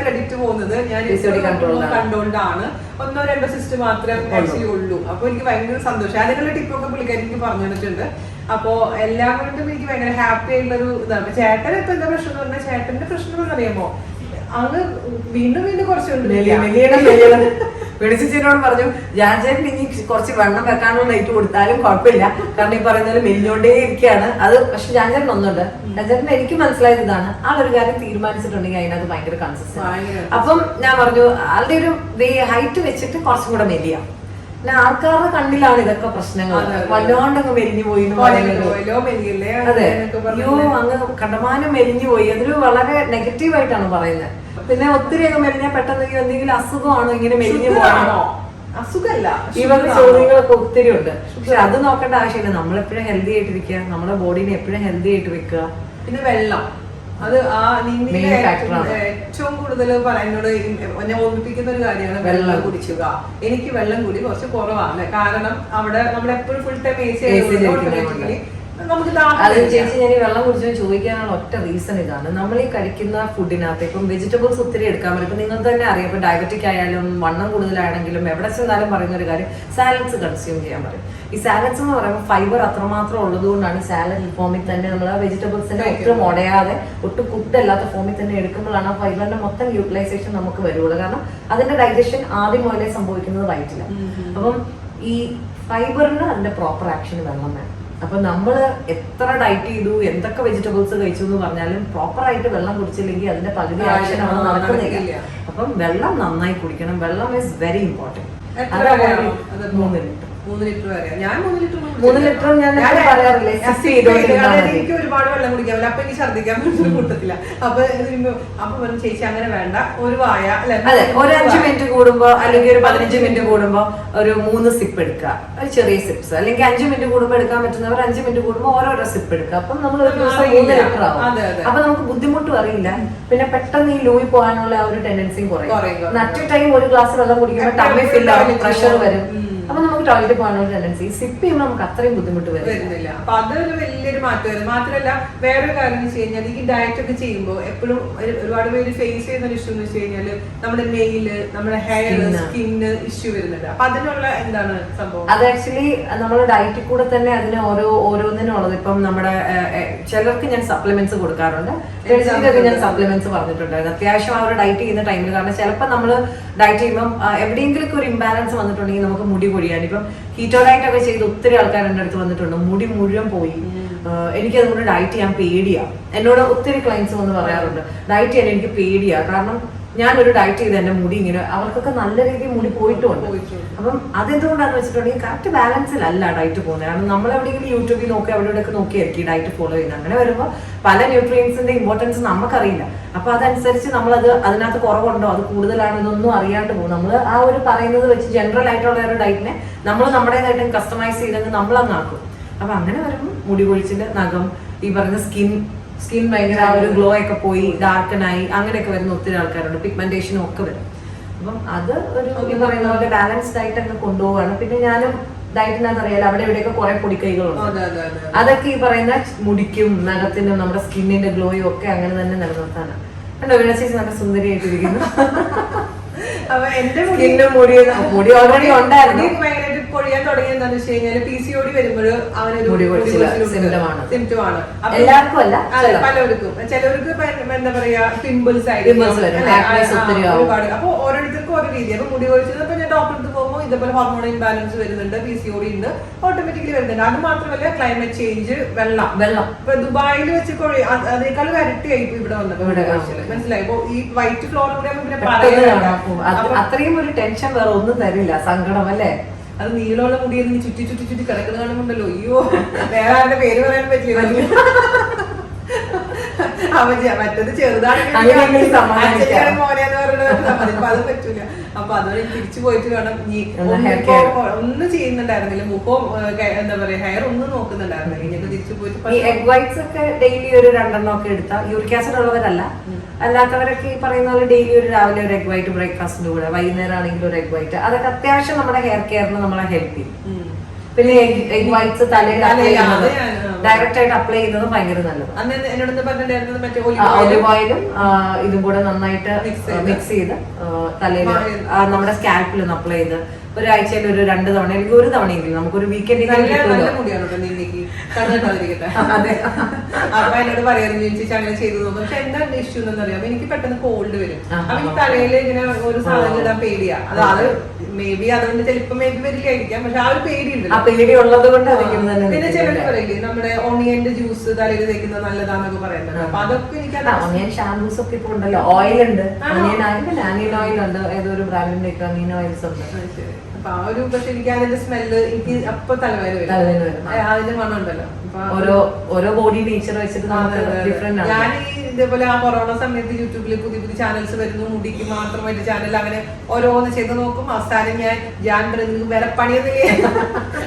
ക്രെഡിറ്റ് പോകുന്നത് ഞാൻ കണ്ടോണ്ടാണ്. 1-2 സിസ്റ്റ് മാത്രമേ ആക്ച്വലി ഉള്ളൂ. അപ്പൊ എനിക്ക് ഭയങ്കര സന്തോഷം. അതിനുള്ള ടിപ്പൊക്കെ പുള്ളിക്കാരി എനിക്ക് പറഞ്ഞു തന്നിട്ടുണ്ട്. അപ്പൊ എല്ലാം കൊണ്ടും എനിക്ക് ഭയങ്കര ഹാപ്പി ആയിട്ടുള്ള ഒരു ഇതാണ്. ചേട്ടൻ ഇപ്പൊ എന്താ പ്രശ്നം എന്ന് പറഞ്ഞാൽ, ചേട്ടന്റെ പ്രശ്നം എന്ന് അറിയാമോ, അങ്ങ് വീണ്ടും കുറച്ചുണ്ട്. വെളിച്ചേച്ചിനോട് പറഞ്ഞു ജാൻചേട്ടൻ ഇനി കുറച്ച് വെള്ളം വെക്കാനുള്ള ഡേറ്റ് കൊടുത്താലും കുഴപ്പമില്ല. കാരണം ഈ പറയുന്നത് മെലിഞ്ഞോണ്ടേ ഇരിക്കുകയാണ്. അത് പക്ഷെ ജാൻചേട്ടൻ ഒന്നുണ്ട്. ജാൻചേട്ടൻ എനിക്ക് മനസ്സിലായത് ഇതാണ്, ആളൊരു കാര്യം തീരുമാനിച്ചിട്ടുണ്ടെങ്കിൽ അതിനകത്ത് ഭയങ്കര കൺസിസ്റ്റന്റ്. അപ്പം ഞാൻ പറഞ്ഞു ആളുടെ ഒരു ഹൈറ്റ് വെച്ചിട്ട് കുറച്ചും കൂടെ മെലിയാം. പിന്നെ ആൾക്കാരുടെ കണ്ണിലാണ് ഇതൊക്കെ പ്രശ്നങ്ങൾ. വല്ലാണ്ടങ്ങ് മെലിഞ്ഞു പോയി എന്ന് പറയുന്നത്. അതെ, അയ്യോ അങ്ങ് കണ്ടമാനം മെലിഞ്ഞു പോയി. അതൊരു വളരെ നെഗറ്റീവായിട്ടാണ് പറയുന്നത്. പിന്നെ ഒത്തിരി ഒക്കെ മെലിഞ്ഞാൽ പെട്ടെന്ന് എന്തെങ്കിലും അസുഖമാണോ ഇങ്ങനെ മെലിഞ്ഞു പോകണോ? അസുഖമല്ല, ഇവരുടെ ചോദ്യങ്ങളൊക്കെ ഒത്തിരി ഉണ്ട്. പക്ഷെ അത് നോക്കേണ്ട ആവശ്യമില്ല. നമ്മളെപ്പോഴും ഹെൽത്തി ആയിട്ടിരിക്കുക, നമ്മുടെ ബോഡീനെ എപ്പോഴും ഹെൽത്തി ആയിട്ട് വെക്കുക. പിന്നെ വെള്ളം, അത് ആ നിന്നിലെ ഏറ്റവും കൂടുതൽ എന്നോട് എന്നെ ഓർമ്മിപ്പിക്കുന്ന ഒരു കാര്യമാണ് വെള്ളം കുടിക്കുക. എനിക്ക് വെള്ളം കൂടി കുറച്ച് കുറവാണ്. കാരണം അവിടെ നമ്മളെപ്പോഴും ഫുൾ ടൈം AC അത് ചേച്ചി ഞാൻ ഈ വെള്ളം കുടിച്ചു ചോദിക്കാനുള്ള ഒറ്റ റീസൺ ഇതാണ്. നമ്മൾ ഈ കഴിക്കുന്ന ഫുഡിനകത്ത് ഇപ്പം വെജിറ്റബിൾസ് ഒത്തിരി എടുക്കാൻ പറ്റും. ഇപ്പൊ നിങ്ങൾക്ക് തന്നെ അറിയാം, ഇപ്പൊ ഡയബറ്റിക് ആയാലും വണ്ണം കൂടുതലാണെങ്കിലും എവിടെ ചെന്നാലും പറയുന്ന ഒരു കാര്യം സാലഡ്സ് കൺസ്യൂം ചെയ്യാൻ പറയും. ഈ സാലഡ്സ് എന്ന് പറയുമ്പോൾ ഫൈബർ അത്രമാത്രം ഉള്ളത് കൊണ്ടാണ് സാലഡ് ഫോമിൽ തന്നെ നമ്മൾ ആ വെജിറ്റബിൾസിനെ ഒട്ടും ഉടയാതെ ഒട്ടും കുക്ക്ഡ് അല്ലാത്ത ഫോമിൽ തന്നെ എടുക്കുമ്പോഴാണ് ആ ഫൈബറിന്റെ മൊത്തം യൂട്ടിലൈസേഷൻ നമുക്ക് വരുള്ളൂ. കാരണം അതിന്റെ ഡൈജഷൻ ആദ്യം മുതലേ സംഭവിക്കുന്നത് വയറ്റിലാണ്. അപ്പം ഈ ഫൈബറിന് അതിന്റെ പ്രോപ്പർ ആക്ഷൻ വെള്ളം വേണം. അപ്പൊ നമ്മൾ എത്ര ഡയറ്റ് ചെയ്തു, എന്തൊക്കെ വെജിറ്റബിൾസ് കഴിച്ചു എന്ന് പറഞ്ഞാലും പ്രോപ്പർ ആയിട്ട് വെള്ളം കുടിച്ചില്ലെങ്കിൽ അതിന്റെ പകുതി ആക്ഷൻ അവിടെ നടക്കുന്നില്ല. അപ്പം വെള്ളം നന്നായി കുടിക്കണം. വെള്ളം is very important. 3 litre 3 litre വരെ. ഞാൻ 3 ലിറ്റർ എനിക്ക് ഒരുപാട് വെള്ളം കുടിക്കാൻ പറ്റില്ല. അപ്പൊ എനിക്ക് ഛർദ്ദിക്കാൻ പറ്റുന്ന കൂട്ടത്തില്ല. അപ്പൊ പറഞ്ഞു ചേച്ചി അങ്ങനെ വേണ്ട, ഒരു വായ അതെ ഒരു 5 മിനിറ്റ് കൂടുമ്പോ അല്ലെങ്കിൽ ഒരു 15 മിനിറ്റ് കൂടുമ്പോ ഒരു 3 സിപ്പ് എടുക്കുക, ഒരു ചെറിയ സിപ്സ്. അല്ലെങ്കിൽ 5 മിനിറ്റ് കൂടുമ്പോ എടുക്കാൻ പറ്റുന്നവർ 5 മിനിറ്റ് കൂടുമ്പോ ഓരോരോ സിപ്പ് എടുക്കുക. അപ്പം നമ്മൾ ഒരു ദിവസം 3 ലിറ്റർ ആവും. അപ്പൊ നമുക്ക് ബുദ്ധിമുട്ടും അറിയില്ല. പിന്നെ പെട്ടെന്ന് ഈ ലൂയി പോകാനുള്ള ആ ഒരു ടെൻഡൻസിയും കുറയും. അറ്റ് ടൈം ഒരു ഗ്ലാസ് വെള്ളം കുടിക്കുമ്പോൾ ടമ്മി ഫിൽ ആവും, പ്രഷർ വരും. അപ്പൊ നമുക്ക് ടോയ്ലറ്റ് പോകാനുള്ള ടെൻഡൻസി. സിപ്പ് ചെയ്യുമ്പോൾ നമുക്ക് അത്രയും ബുദ്ധിമുട്ട് വരുന്നില്ല. അപ്പൊ അതൊരു വലിയൊരു മാറ്റം വരും. മാത്രമല്ല വേറൊരു കാര്യം എന്ന് വെച്ച് കഴിഞ്ഞാൽ ഈ ഡയറ്റ് ഒക്കെ ചെയ്യുമ്പോൾ എപ്പോഴും ഒരുപാട് പേര് ഫേസ് ചെയ്യുന്ന ഒരു ഇഷ്യൂ എന്ന് വെച്ച് കഴിഞ്ഞാല് നമ്മുടെ നെയില്, നമ്മുടെ ഹെയർ, സ്കിന്ന് ഇഷ്യൂ വരുന്നുണ്ട്. അപ്പൊ അതിനുള്ള എന്താണ് സംഭവം? അത് ആക്ച്വലി നമ്മുടെ ഡയറ്റിൽ കൂടെ തന്നെ അതിന് ഓരോന്നിനുള്ളത്. ഇപ്പം നമ്മുടെ ചിലർക്ക് ഞാൻ സപ്ലിമെന്റ്സ് കൊടുക്കാറുണ്ട്. ഞാൻ സപ്ലിമെന്റ്സ് പറഞ്ഞിട്ടുണ്ടായിരുന്നു അത്യാവശ്യം അവർ ഡയറ്റ് ചെയ്യുന്ന ടൈമിൽ. കാരണം ചിലപ്പോൾ നമ്മൾ ഡയറ്റ് ചെയ്യുമ്പോൾ എവിടെയെങ്കിലും ഒരു ഇംബാലൻസ് വന്നിട്ടുണ്ടെങ്കിൽ നമുക്ക് മുടി പൊഴിയാൻ. ഇപ്പം കീറ്റോ ഡയറ്റ് ഒക്കെ ചെയ്ത് ഒത്തിരി ആൾക്കാർ എൻ്റെ അടുത്ത് വന്നിട്ടുണ്ട്, മുടി മുഴുവൻ പോയി. എനിക്കതുകൊണ്ട് ഡയറ്റ് ചെയ്യാൻ പേടിയാ. എന്നോട് ഒത്തിരി ക്ലയൻസ് വന്ന് പറയാറുണ്ട് ഡയറ്റ് ചെയ്യാൻ എനിക്ക് പേടിയാ. കാരണം ഞാനൊരു ഡയറ്റ് ചെയ്ത് എന്റെ മുടി ഇങ്ങനെ, അവർക്കൊക്കെ നല്ല രീതിയിൽ മുടി പോയിട്ടുമുണ്ട്. അപ്പം അതെന്തുകൊണ്ടാന്ന് വെച്ചിട്ടുണ്ടെങ്കിൽ കറക്റ്റ് ബാലൻസിലല്ല ഡയറ്റ് പോകുന്നത്. കാരണം നമ്മൾ എവിടെയെങ്കിലും യൂട്യൂബിൽ നോക്കി അവിടെയൊക്കെ നോക്കിയായിരിക്കും ഡയറ്റ് ഫോളോ ചെയ്യുന്നത്. അങ്ങനെ വരുമ്പോൾ പല ന്യൂട്രിയൻസിന്റെ ഇമ്പോർട്ടൻസ് നമുക്കറിയില്ല. അപ്പൊ അതനുസരിച്ച് നമ്മളത് അതിനകത്ത് കുറവുണ്ടോ, അത് കൂടുതലാണോ ഇതൊന്നും അറിയാണ്ട് പോകും. നമ്മൾ ആ ഒരു പറയുന്നത് വെച്ച് ജനറൽ ആയിട്ടുള്ള ഒരു ഡയറ്റിനെ നമ്മൾ നമ്മുടേതായിട്ടും കസ്റ്റമൈസ് ചെയ്തെങ്കിൽ നമ്മളങ്ങ് ആക്കും. അപ്പൊ അങ്ങനെ വരുമ്പോൾ മുടി കൊഴിച്ചില്, നഖം, ഈ പറഞ്ഞ സ്കിൻ ഭയങ്കര ആ ഒരു ഗ്ലോ ഒക്കെ പോയി ഡാർക്കനായി അങ്ങനെയൊക്കെ വരുന്ന ഒത്തിരി ആൾക്കാരുണ്ട്. പിഗ്മെന്റേഷനും ഒക്കെ വരും. അപ്പം അത് ഒരു ഈ പറയുന്ന പോലെ ബാലൻസ്ഡ് ആയിട്ട് അങ്ങ് കൊണ്ടുപോവാണ്. പിന്നെ ഞാനും ഡയറ്റിനകത്ത് അറിയാലോ അവിടെ ഇവിടെയൊക്കെ കുറെ പൊടിക്കൈകളുണ്ട്. അതൊക്കെ ഈ പറയുന്ന മുടിക്കും നഖത്തിനും നമ്മുടെ സ്കിന്നിന്റെ ഗ്ലോയും ഒക്കെ അങ്ങനെ തന്നെ നിലനിർത്താനാണ്. കണ്ടോ വീണ ചേച്ചി നല്ല സുന്ദരിയായിട്ടിരിക്കുന്നു. അപ്പൊ എന്റെ മുടി ഓൾറെഡി ഉണ്ടായിരുന്നു. പൊഴിയാൻ തുടങ്ങിയെന്താന്ന് വെച്ച് കഴിഞ്ഞാൽ PCOD വരുമ്പോൾ അവനൊരു സിംറ്റമാണ്. എല്ലാവർക്കും അല്ല, പലർക്കും. ചിലവർക്ക് എന്താ പറയാ പിമ്പിൾസ് ആയിരിക്കും ഒരുപാട്. അപ്പൊ ഓരോരുത്തർക്കും ഓരോ രീതി. അപ്പൊ മുടി കൊഴിച്ചത് ഇപ്പൊ ഞാൻ ഡോക്ടർക്ക് പോകുമ്പോൾ ഇതേപോലെ ഹോർമോൺ ഇംബാലൻസ് വരുന്നുണ്ട്, PCOD ഉണ്ട്, ഓട്ടോമാറ്റിക്കലി വരുന്നുണ്ട്. അത് മാത്രമല്ല ക്ലൈമറ്റ് ചേഞ്ച്, വെള്ളം ഇപ്പൊ ദുബായിൽ വെച്ച് അതേക്കാൾ ഇരട്ടിയായി ഇവിടെ വന്നപ്പോ മനസ്സിലായി. ഇപ്പൊ ഈ വൈറ്റ് ഫ്ലോർ കൂടെ പിന്നെ അത്രയും ഒരു ടെൻഷൻ വേറെ ഒന്നും തരില്ല, സങ്കടം അല്ലേ. അത് നീളമുള്ള മുടിയൊന്നും ചുറ്റി കിടക്കുന്ന കാണുന്നുണ്ടല്ലോ. അയ്യോ വേറെ ആരുടെ പേര് പറയാൻ പറ്റില്ല. മറ്റത് ചെറുതാണെങ്കിൽ മോനെന്ന് പറയുന്നത് അപ്പൊ അത് പറ്റൂല. അപ്പൊ അതുകൊണ്ട് തിരിച്ചു പോയിട്ട് വേണം. ഒന്നും ചെയ്യുന്നുണ്ടായിരുന്നില്ല, മുഖം എന്താ പറയാ ഹെയർ ഒന്നും നോക്കുന്നുണ്ടായിരുന്നില്ല. ഇനിയൊക്കെ തിരിച്ചു പോയിട്ട് എഗ് വൈറ്റ്സ് ഒക്കെ ഡെയിലി ഒരു 2 എണ്ണം ഒക്കെ എടുത്താൽ, യൂറിക് ആസിഡ് ഉള്ളവരല്ല, അല്ലാത്തവരൊക്കെ ഈ പറയുന്ന പോലെ ഡെയിലി ഒരു രാവിലെ ഒരു എഗ് വൈറ്റ് ബ്രേക്ക്ഫാസ്റ്റിന്റെ കൂടെ, വൈകുന്നേരം ആണെങ്കിൽ ഒരു എഗ് വൈറ്റ്, അതൊക്കെ അത്യാവശ്യം നമ്മുടെ ഹെയർ കെയറിന് നമ്മളെ ഹെൽപ്പ് ചെയ്യും. പിന്നെ എഗ് വൈറ്റ്സ് തലയിൽ ഡയറക്റ്റ് ആയിട്ട് അപ്ലൈ ചെയ്യുന്നത് ഭയങ്കര നല്ലത്. ഒലിവ് ഓയിലും ഇതും കൂടെ നന്നായിട്ട് മിക്സ് ചെയ്ത് തലയിൽ നമ്മുടെ സ്കാൽപ്പിൽ അപ്ലൈ ചെയ്ത് ഒരാഴ്ചയിൽ ഒരു 2 തവണ അല്ലെങ്കിൽ 1 തവണയെങ്കിലും നമുക്കൊരു വീക്കെൻഡിൽ അതെ. അപ്പൊ എന്നോട് പറയാറുണ്ട് ചേച്ചി അങ്ങനെ ചെയ്തു നോക്കും. പക്ഷെ എന്താണ് ഇഷ്യൂ എന്നറിയാം, എനിക്ക് പെട്ടെന്ന് കോൾഡ് വരും. അപ്പൊ ഈ തലയിൽ ഇങ്ങനെ ഒരു സാധനം ഇടാൻ പേടിയാ. അത് മേ ബി അതുകൊണ്ട് ചിലപ്പോ വരില്ലായിരിക്കാം. പക്ഷെ ആ ഒരു പേടിയുണ്ട്. പിന്നെ ചിലർ പറയില്ലേ നമ്മുടെ ഓണിയന്റെ ജ്യൂസ് തലയിൽ തേക്കുന്നത് നല്ലതാന്നൊക്കെ പറയുന്നത്. അപ്പൊ അതൊക്കെ എനിക്ക് ഓണിയൻ ഷാംപൂസ് ഒക്കെ ഇപ്പൊ ഉണ്ടല്ലോ, ഓയിൽ ഉണ്ട്, ആനിയൻ ഓയിൽ ഉണ്ട്, ഏതൊരു ബ്രാൻഡിന്റെ ഒക്കെ അമീനോ ഓയിൽസ് ഉണ്ട്. അപ്പൊ ആ ഒരു പക്ഷെ എനിക്ക് അതിന്റെ സ്മെല്ല് എനിക്ക് അപ്പൊ തലവേദന വരും. അതിന്റെ മണം ഉണ്ടല്ലോ. ഓരോ ബോഡി നേച്ചർ വെച്ചിട്ട് ഞാൻ ഇതേപോലെ ആ കൊറോണ സമയത്ത് യൂട്യൂബിൽ പുതിയ ചാനൽസ് വരുന്നു, മുടിക്ക് മാത്രമായിട്ട് ചാനൽ, അങ്ങനെ ഓരോന്ന് ചെയ്ത് നോക്കും. അവസാനം ഞാൻ വേറെ പണിയൊന്നുമില്ലേ,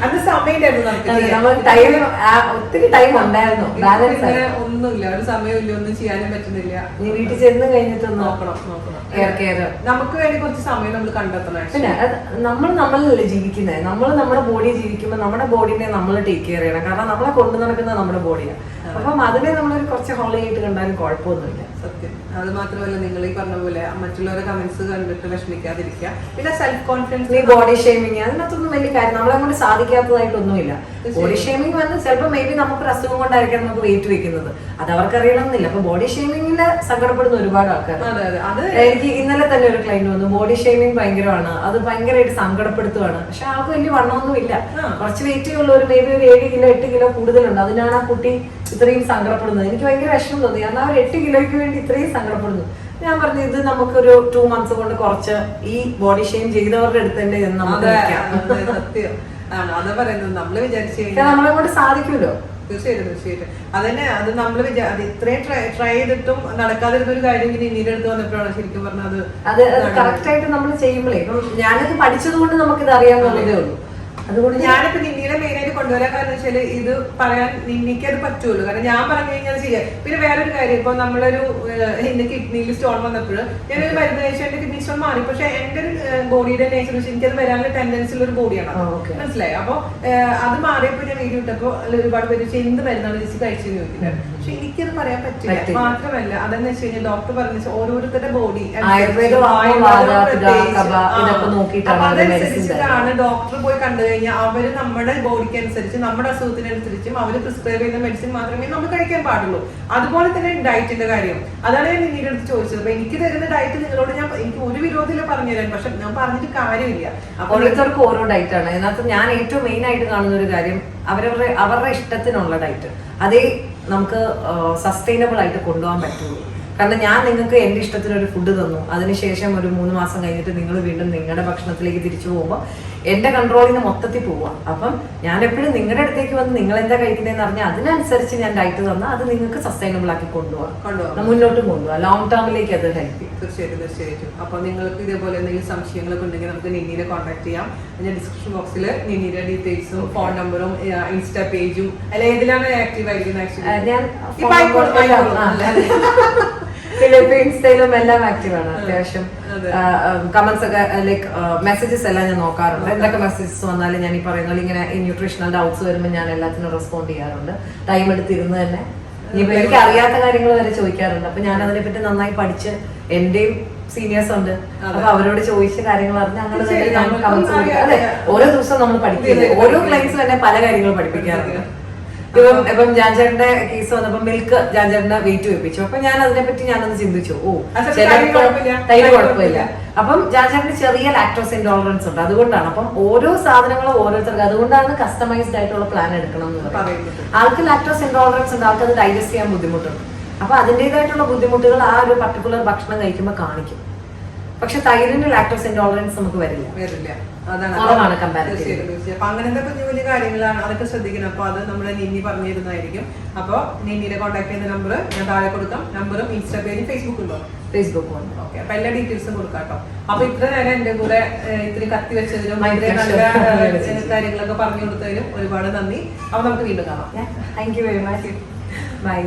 അന്ന് സമയമായിരുന്നു ഒന്നുമില്ല, ഒരു സമയമില്ല, ഒന്നും ചെയ്യാനും പറ്റുന്നില്ല. വീട്ടിൽ ചെന്ന് കഴിഞ്ഞിട്ട് നോക്കണം. നമുക്ക് വേണ്ടി കുറച്ച് സമയം നമ്മൾ കണ്ടെത്തണം. പിന്നെ നമ്മളല്ലേ ജീവിക്കുന്നത്, നമ്മൾ നമ്മുടെ ബോഡി ജീവിക്കുമ്പോൾ നമ്മുടെ ബോഡിനെ നമ്മൾ ടേക്ക് കെയർ ചെയ്യണം. കാരണം നമ്മളെ കൊണ്ടു നടക്കുന്നത് നമ്മുടെ ബോഡിയാണ്. അപ്പം അതിനെ നമ്മളൊരു കുറച്ച് ഹോളി ആയിട്ട് കണ്ടാലും കുഴപ്പമൊന്നുമില്ല. സത്യം. അത് മാത്രമല്ല നിങ്ങൾ ഈ പറഞ്ഞ പോലെ മറ്റുള്ളവരുടെ കമന്റ്സ് കണ്ടിട്ട് വിഷമിക്കാതിരിക്കുക. പിന്നെ സെൽഫ് കോൺഫിഡൻസ്, ബോഡി ഷേമിങ്, അതിനകത്തൊന്നും വലിയ കാര്യം നമ്മളെ കൊണ്ട് സാധിക്കാത്തതായിട്ടൊന്നുമില്ല. ബോഡി ഷേമിങ് വന്ന് ചിലപ്പോൾ മേ ബി നമുക്കൊരു അസുഖം കൊണ്ടായിരിക്കാം നമുക്ക് വെയിറ്റ് വെക്കുന്നത്, അത് അവർക്ക് അറിയണമെന്നില്ല. അപ്പൊ ബോഡി ഷേമിങ്ങിൽ സങ്കടപ്പെടുന്ന ഒരുപാട് ആൾക്കാർ. എനിക്ക് ഇന്നലെ തന്നെ ഒരു ക്ലൈന്റ് വന്നു, ബോഡി ഷേമിങ് ഭയങ്കരമാണ്, അത് ഭയങ്കരമായിട്ട് സങ്കടപ്പെടുത്തുവാണ്. പക്ഷെ ആൾക്ക് വലിയ വണ്ണമൊന്നും ഇല്ല, കുറച്ച് വെയിറ്റ് ഉള്ള ഒരു മേ ബി ഒരു 7 കിലോ 8 കിലോ കൂടുതലുണ്ട്. അതിനാണ് ആ കുട്ടി ഇത്രയും സങ്കടപ്പെടുന്നത്. എനിക്ക് ഭയങ്കര വിഷമം തോന്നി, കാരണം അവർ 8 കിലോയ്ക്ക് വേണ്ടി ഇത്രയും സങ്കടപ്പെടുന്നു. ഞാൻ പറഞ്ഞു ഇത് നമുക്കൊരു 2 months കൊണ്ട് കുറച്ച് ഈ ബോഡി ഷെയിം ചെയ്തവരുടെ അടുത്ത് തന്നെ നമുക്ക് സത്യം. ആണ് അത് പറയുന്നത്. നമ്മള് വിചാരിച്ചു കഴിഞ്ഞാൽ നമ്മളെ കൊണ്ട് സാധിക്കുമല്ലോ. തീർച്ചയായിട്ടും അതന്നെ. അത് നമ്മള് അത് ഇത്രയും ട്രൈ ചെയ്തിട്ടും നടക്കാതിരുന്ന ഒരു കാര്യം നിന്നീടെ അടുത്ത് വന്നപ്പോഴാണ് ശരിക്കും പറഞ്ഞത് അത് കറക്റ്റ് ആയിട്ട് നമ്മൾ ചെയ്യുമ്പോഴേ. ഇപ്പം ഞാനത് പഠിച്ചത് കൊണ്ട് നമുക്കിത് അറിയാവുന്നതേ ഉള്ളൂ. അതുകൊണ്ട് ഞാനിപ്പോ നിന്നീടെ മെയിനായിട്ട് കൊണ്ടുവരാൻ കാരണം വെച്ചാല് ഇത് പറയാൻ നിന്നിക്ക് അത് പറ്റുള്ളൂ. കാരണം ഞാൻ പറഞ്ഞു കഴിഞ്ഞാൽ ചെയ്യാം. പിന്നെ വേറൊരു കാര്യം, ഇപ്പൊ നമ്മളൊരു എന്റെ കിഡ്നിയിൽ സ്റ്റോൺ വന്നപ്പോൾ ഞാനൊരു മരുന്ന് കഴിച്ചാൽ എന്റെ കിഡ്നി സ്റ്റോൺ മാറി. പക്ഷെ എന്റെ ഒരു ബോഡിയുടെ നേച്ചർ വെച്ച് എനിക്കത് വരാനുള്ള ടെൻഡൻസി ഉള്ള ഒരു ബോഡിയാണ്. മനസ്സിലായി? അപ്പൊ അത് മാറിയപ്പോ ഞാൻ വീഡിയോ ഇട്ടപ്പോ ഒരുപാട് പേര് എന്ത് മരുന്നാണ് ചേച്ചി കഴിച്ചെന്ന് ചോദിക്കുന്നത്. പക്ഷെ എനിക്കത് പറയാൻ പറ്റില്ല. മാത്രമല്ല അതെന്ന് വെച്ച് കഴിഞ്ഞാൽ ഡോക്ടർ പറഞ്ഞ ഓരോരുത്തരുടെ ബോഡി അതനുസരിച്ചിട്ടാണ് ഡോക്ടർ പോയി കണ്ടു കഴിഞ്ഞാൽ അവര് നമ്മുടെ ബോഡിക്ക് അനുസരിച്ച് നമ്മുടെ അസുഖത്തിനനുസരിച്ചും അവര് പ്രിസ്ക്രൈബ് ചെയ്യുന്ന മെഡിസിൻ മാത്രമേ നമ്മൾ കഴിക്കാൻ പാടുള്ളൂ. അതുപോലെ തന്നെ ഡയറ്റിന്റെ കാര്യം അതാണ് ഞാൻ നിന്നീടെ അടുത്ത് ചോദിച്ചത്. അപ്പൊ എനിക്ക് തരുന്ന ഡയറ്റ് നിങ്ങളോട് എനിക്ക് ഒരു വിരോധമില്ല പറഞ്ഞുതരാൻ. പക്ഷെ ഞാൻ പറഞ്ഞിട്ട് കാര്യമില്ല. ഓരോരുത്തർക്കും ഓരോ ഡയറ്റ് ആണ്. അതിനകത്ത് ഞാൻ ഏറ്റവും മെയിൻ ആയിട്ട് കാണുന്ന ഒരു കാര്യം അവരുടെ ഇഷ്ടത്തിനുള്ള ഡയറ്റ് അതേ നമുക്ക് സസ്റ്റൈനബിൾ ആയിട്ട് കൊണ്ടുപോകാൻ പറ്റുള്ളൂ. കാരണം ഞാൻ നിങ്ങൾക്ക് എന്റെ ഇഷ്ടത്തിനൊരു ഫുഡ് തന്നു, അതിനുശേഷം ഒരു 3 മാസം കഴിഞ്ഞിട്ട് നിങ്ങൾ വീണ്ടും നിങ്ങളുടെ ഭക്ഷണത്തിലേക്ക് തിരിച്ചു പോകുമ്പോൾ എന്റെ കൺട്രോളിന് മൊത്തത്തിൽ പോവാം. അപ്പം ഞാൻ എപ്പോഴും നിങ്ങളുടെ അടുത്തേക്ക് വന്ന് നിങ്ങൾ എന്താ കഴിക്കുന്നതെന്ന് പറഞ്ഞാൽ അതിനനുസരിച്ച് ഞാൻ ഡയറ്റ് തന്നാൽ അത് നിങ്ങൾക്ക് സസ്റ്റൈനബിൾ ആക്കി കൊണ്ടുപോകാം, മുന്നോട്ടും കൊണ്ടുപോകാം. ലോങ് ടേമിലേക്ക് അത് ഹെൽപ്പ് ചെയ്യും. തീർച്ചയായിട്ടും. അപ്പൊ നിങ്ങൾക്ക് ഇതേപോലെ എന്തെങ്കിലും സംശയങ്ങളൊക്കെ ഉണ്ടെങ്കിൽ നമുക്ക് നിന്നീനെ കോൺടാക്ട് ചെയ്യാം. ഞാൻ ഡിസ്ക്രിപ്ഷൻ ബോക്സിൽ നിന്നീന്റെ ഡീറ്റെയിൽസും ഫോൺ നമ്പറും ഇൻസ്റ്റാ പേജും അല്ല ഏതിലാണ് ആക്റ്റീവ് ആയിരിക്കുന്നത്? ഇൻസ്റ്റയിലും എല്ലാം ആക്റ്റീവ് ആണ്. അത്യാവശ്യം കമന്റ്സ് ഒക്കെ ലൈക്ക് മെസ്സേജസ് എല്ലാം ഞാൻ നോക്കാറുണ്ട്. എന്തൊക്കെ മെസ്സേജസ് വന്നാലും ഞാൻ ഈ പറയുന്ന പോലെ ഇങ്ങനെ ഈ ന്യൂട്രീഷണൽ ഡൗട്ട്സ് വരുമ്പോൾ ഞാൻ എല്ലാത്തിനും റെസ്പോണ്ട് ചെയ്യാറുണ്ട്. ടൈം എടുത്തിരുന്ന് തന്നെ. ഇനിയിപ്പോ എനിക്ക് അറിയാത്ത കാര്യങ്ങൾ വരെ ചോദിക്കാറുണ്ട്. അപ്പൊ ഞാൻ അതിനെ പറ്റി നന്നായി പഠിച്ച് എന്റെയും സീനിയേഴ്സ് ഉണ്ട്, അപ്പൊ അവരോട് ചോദിച്ച കാര്യങ്ങൾ അറിഞ്ഞ് അങ്ങനെ തന്നെ ഞാൻ കമന്റ്സ് കൊടുക്കാം. അതെ, ഓരോ ദിവസവും നമ്മൾ പഠിക്കില്ലേ, ഓരോ ക്ലൈൻസും തന്നെ പല കാര്യങ്ങൾ പഠിപ്പിക്കാറുണ്ട്. ഇപ്പം ജാൻചേട്ടന്റെ കേസ് വന്നപ്പോ മിൽക്ക് ജാൻചേട്ടന്റെ വെയിറ്റ് വെപ്പിച്ചു. അപ്പൊ ഞാൻ അതിനെപ്പറ്റി ഞാനൊന്ന് ചിന്തിച്ചു. തൈര് കുഴപ്പമില്ല. അപ്പം ജാൻചേട്ടന് ചെറിയ ലാക്ടോസ് ഇൻടോളറൻസ് ഉണ്ട്, അതുകൊണ്ടാണ്. അപ്പം ഓരോ സാധനങ്ങളും ഓരോരുത്തർക്ക്, അതുകൊണ്ടാണ് കസ്റ്റമൈസ്ഡ് ആയിട്ടുള്ള പ്ലാൻ എടുക്കണം എന്ന് പറയുന്നത്. ആൾക്ക് ലാക്ടോസ് ഇൻടോളറൻസ് ഉണ്ട്, ആൾക്ക് അത് ഡൈജസ്റ്റ് ചെയ്യാൻ ബുദ്ധിമുട്ടുണ്ട്. അപ്പൊ അതിൻ്റെതായിട്ടുള്ള ബുദ്ധിമുട്ടുകൾ ആ ഒരു പർട്ടിക്കുലർ ഭക്ഷണം കഴിക്കുമ്പോൾ കാണിക്കും. പക്ഷെ തൈരിന് ലാക്ടോസ് ഇൻടോളറൻസ് നമുക്ക് വരില്ല. അതാണ് അങ്ങനത്തെ കുഞ്ഞു കുഞ്ഞു കാര്യങ്ങളാണ്, അതൊക്കെ ശ്രദ്ധിക്കണം. അപ്പൊ അത് നമ്മുടെ നിന്നി പറഞ്ഞു തരുന്നതായിരിക്കും. അപ്പൊ നിന്നിനെ കോൺടാക്ട് ചെയ്യുന്ന നമ്പർ ഞാൻ താഴെ കൊടുക്കാം. നമ്പറും ഇൻസ്റ്റാ പേജും ഫേസ്ബുക്ക് ഉണ്ടോ? ഫേസ്ബുക്ക് ഉണ്ട്. ഓക്കെ, അപ്പൊ എല്ലാ ഡീറ്റെയിൽസും കൊടുക്കാം കേട്ടോ. അപ്പൊ ഇത്ര നേരം എന്റെ കൂടെ ഇത്തിരി കത്തി വെച്ചതിനും ഇത്രയും നല്ല കാര്യങ്ങളൊക്കെ പറഞ്ഞു കൊടുത്തതിനും ഒരുപാട് നന്ദി. അപ്പൊ നമുക്ക് വീണ്ടും കാണാം. Thank you very much. By.